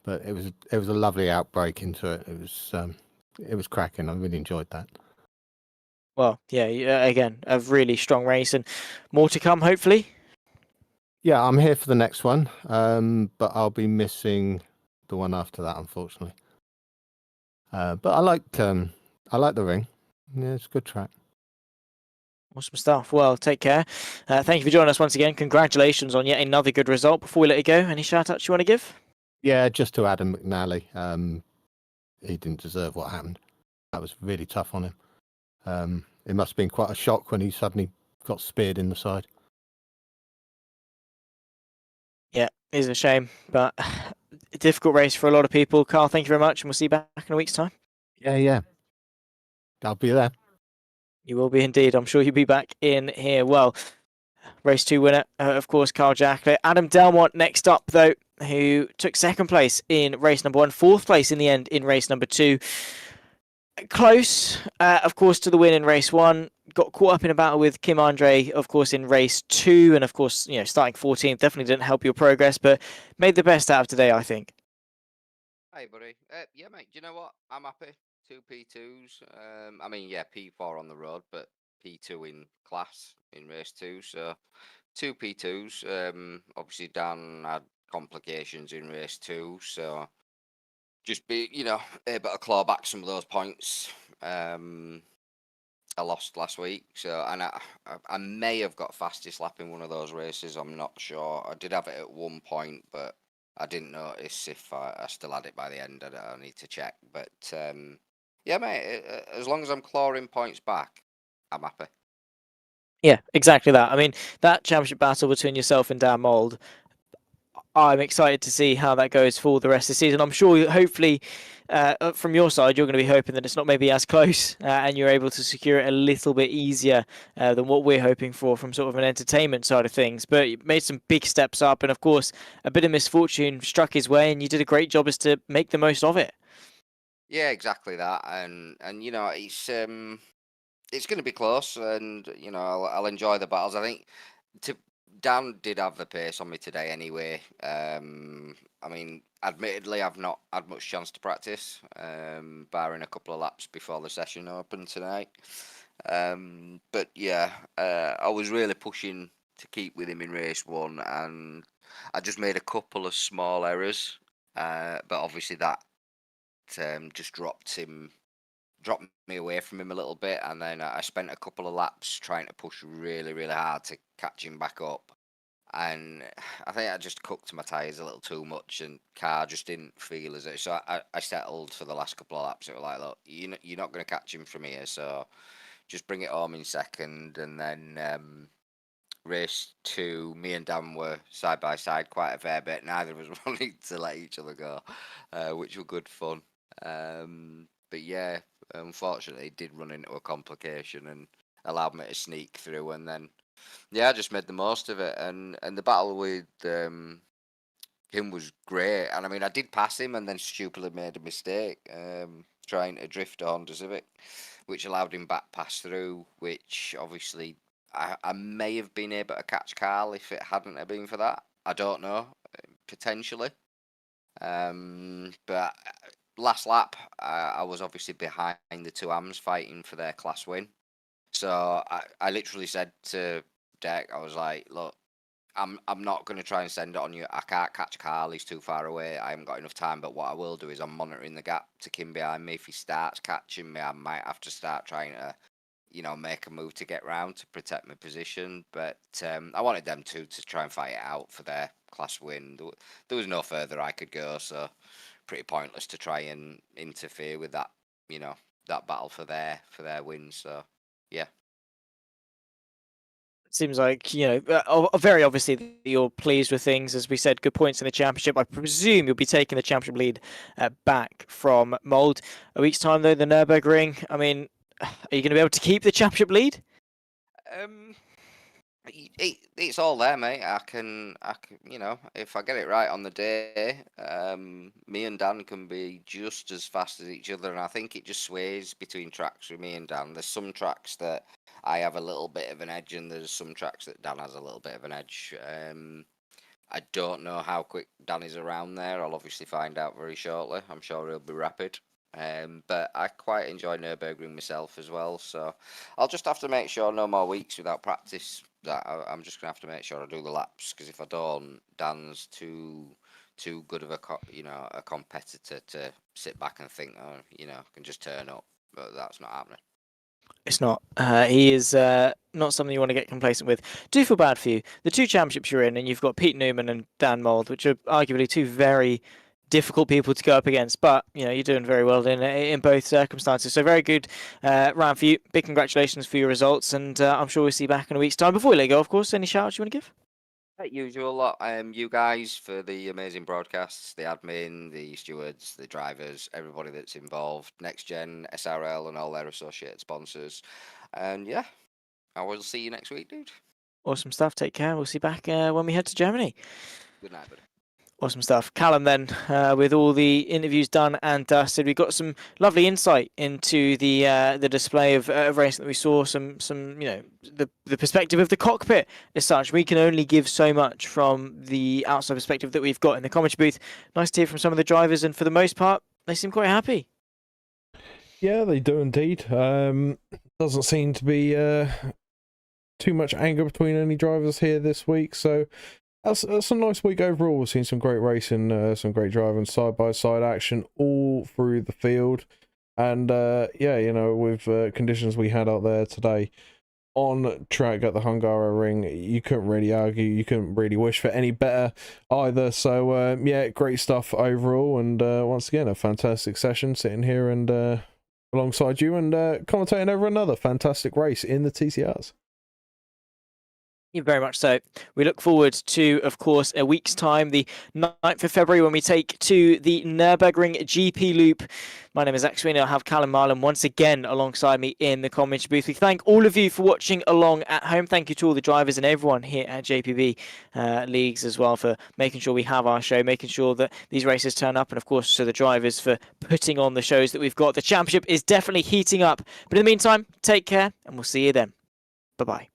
but it was a lovely outbreak into it. It was cracking. I really enjoyed that. Well, yeah, again, a really strong race and more to come, hopefully. Yeah, I'm here for the next one, but I'll be missing the one after that, unfortunately. But I like the ring. Yeah, it's a good track. Awesome stuff. Well, take care. Thank you for joining us once again. Congratulations on yet another good result. Before we let you go, any shout outs you want to give? Yeah, just to Adam McNally. He didn't deserve what happened. That was really tough on him. It must have been quite a shock when he suddenly got speared in the side. Yeah, it is a shame, but a difficult race for a lot of people. Carl, thank you very much, and we'll see you back in a week's time. Yeah. I'll be there. You will be indeed. I'm sure you'll be back in here. Well, race 2 winner, of course, Carl Jacklett. Adam Delmont next up, though, who took second place in race number 1, 4th place in the end in race number 2. Close, of course, to the win in race 1. Got caught up in a battle with Kim Andre, of course, in race 2. And, of course, starting 14th definitely didn't help your progress, but made the best out of today, I think. Hey, buddy. Yeah, mate. Do you know what? I'm happy. 2 P2s. I mean, yeah, P4 on the road, but P2 in class in race 2. So 2 P2s. Obviously, Dan had complications in race 2. So just be, able to claw back some of those points. I lost last week. So, and I may have got fastest lap in one of those races. I'm not sure. I did have it at one point, but I didn't notice if I still had it by the end. I need to check. But yeah, mate, as long as I'm clawing points back, I'm happy. Yeah, exactly that. I mean, that championship battle between yourself and Dan Mould, I'm excited to see how that goes for the rest of the season. I'm sure, hopefully, from your side, you're going to be hoping that it's not maybe as close and you're able to secure it a little bit easier than what we're hoping for from sort of an entertainment side of things. But you made some big steps up, and of course, a bit of misfortune struck his way, and you did a great job as to make the most of it. Yeah, exactly that. And it's going to be close, and I'll enjoy the battles. I think Dan did have the pace on me today anyway. I mean, admittedly, I've not had much chance to practice, barring a couple of laps before the session opened tonight. But yeah, I was really pushing to keep with him in race 1, and I just made a couple of small errors. But obviously that just dropped me away from him a little bit, and then I spent a couple of laps trying to push really, really hard to catch him back up. And I think I just cooked my tyres a little too much, and car just didn't feel as it. So I settled for the last couple of laps. It was like, look, you're not going to catch him from here, so just bring it home in second. And then race 2, me and Dan were side by side quite a fair bit. Neither of us wanted to let each other go, which was good fun. But yeah, unfortunately, it did run into a complication and allowed me to sneak through. And then, yeah, I just made the most of it. And the battle with him was great. And I mean, I did pass him and then stupidly made a mistake, trying to drift a Honda Civic, which allowed him back pass through, which obviously I may have been able to catch Carl if it hadn't have been for that. I don't know, potentially. But last lap, I was obviously behind the 2 AMs fighting for their class win. So I literally said to Deck, I was like, look, I'm not going to try and send it on you. I can't catch Carl, he's too far away. I haven't got enough time. But what I will do is I'm monitoring the gap to Kim behind me. If he starts catching me, I might have to start trying to, make a move to get round to protect my position. But I wanted them to try and fight it out for their class win. There was no further I could go, so pretty pointless to try and interfere with that, that battle for their win. So yeah. Seems like, very obviously that you're pleased with things. As we said, good points in the championship. I presume you'll be taking the championship lead back from Mold. A week's time, though, the Nurburgring. I mean, are you going to be able to keep the championship lead? It's all there, mate. I can, if I get it right on the day, me and Dan can be just as fast as each other. And I think it just sways between tracks with me and Dan. There's some tracks that I have a little bit of an edge, and there's some tracks that Dan has a little bit of an edge. I don't know how quick Dan is around there. I'll obviously find out very shortly. I'm sure he'll be rapid. But I quite enjoy Nürburgring myself as well. So I'll just have to make sure no more weeks without practice. That I'm just gonna have to make sure I do the laps, because if I don't, Dan's too good of a competitor to sit back and think, can just turn up. But that's not happening. It's not. He is not something you want to get complacent with. Do feel bad for you. The 2 championships you're in, and you've got Pete Newman and Dan Mould, which are arguably 2 very difficult people to go up against, but you're doing very well in both circumstances. So very good round for you. Big congratulations for your results, and I'm sure we'll see you back in a week's time. Before we let go, of course, any shout outs you want to give? Usual lot. You guys for the amazing broadcasts, the admin, the stewards, the drivers, everybody that's involved, Next Gen, SRL, and all their associated sponsors. And yeah, I will see you next week, dude. Awesome stuff. Take care. We'll see you back when we head to Germany. Good night, buddy. Awesome stuff. Callum then, with all the interviews done and dusted, we got some lovely insight into the display of racing that we saw, some the perspective of the cockpit as such. We can only give so much from the outside perspective that we've got in the commentary booth. Nice to hear from some of the drivers, and for the most part, they seem quite happy. Yeah, they do indeed. Doesn't seem to be too much anger between any drivers here this week, so that's a nice week overall. We've seen some great racing, some great driving, side-by-side action all through the field. And with conditions we had out there today on track at the Hungaroring, you couldn't really argue, you couldn't really wish for any better either. So, great stuff overall. And once again, a fantastic session sitting here and alongside you and commentating over another fantastic race in the TCRs. Yeah, very much so. We look forward to, of course, a week's time, the 9th of February, when we take to the Nürburgring GP Loop. My name is Sweeney. I'll have Callum Mileham once again alongside me in the commentary booth. We thank all of you for watching along at home. Thank you to all the drivers and everyone here at JPB Leagues as well for making sure we have our show, making sure that these races turn up, and of course to the drivers for putting on the shows that we've got. The championship is definitely heating up. But in the meantime, take care, and we'll see you then. Bye-bye.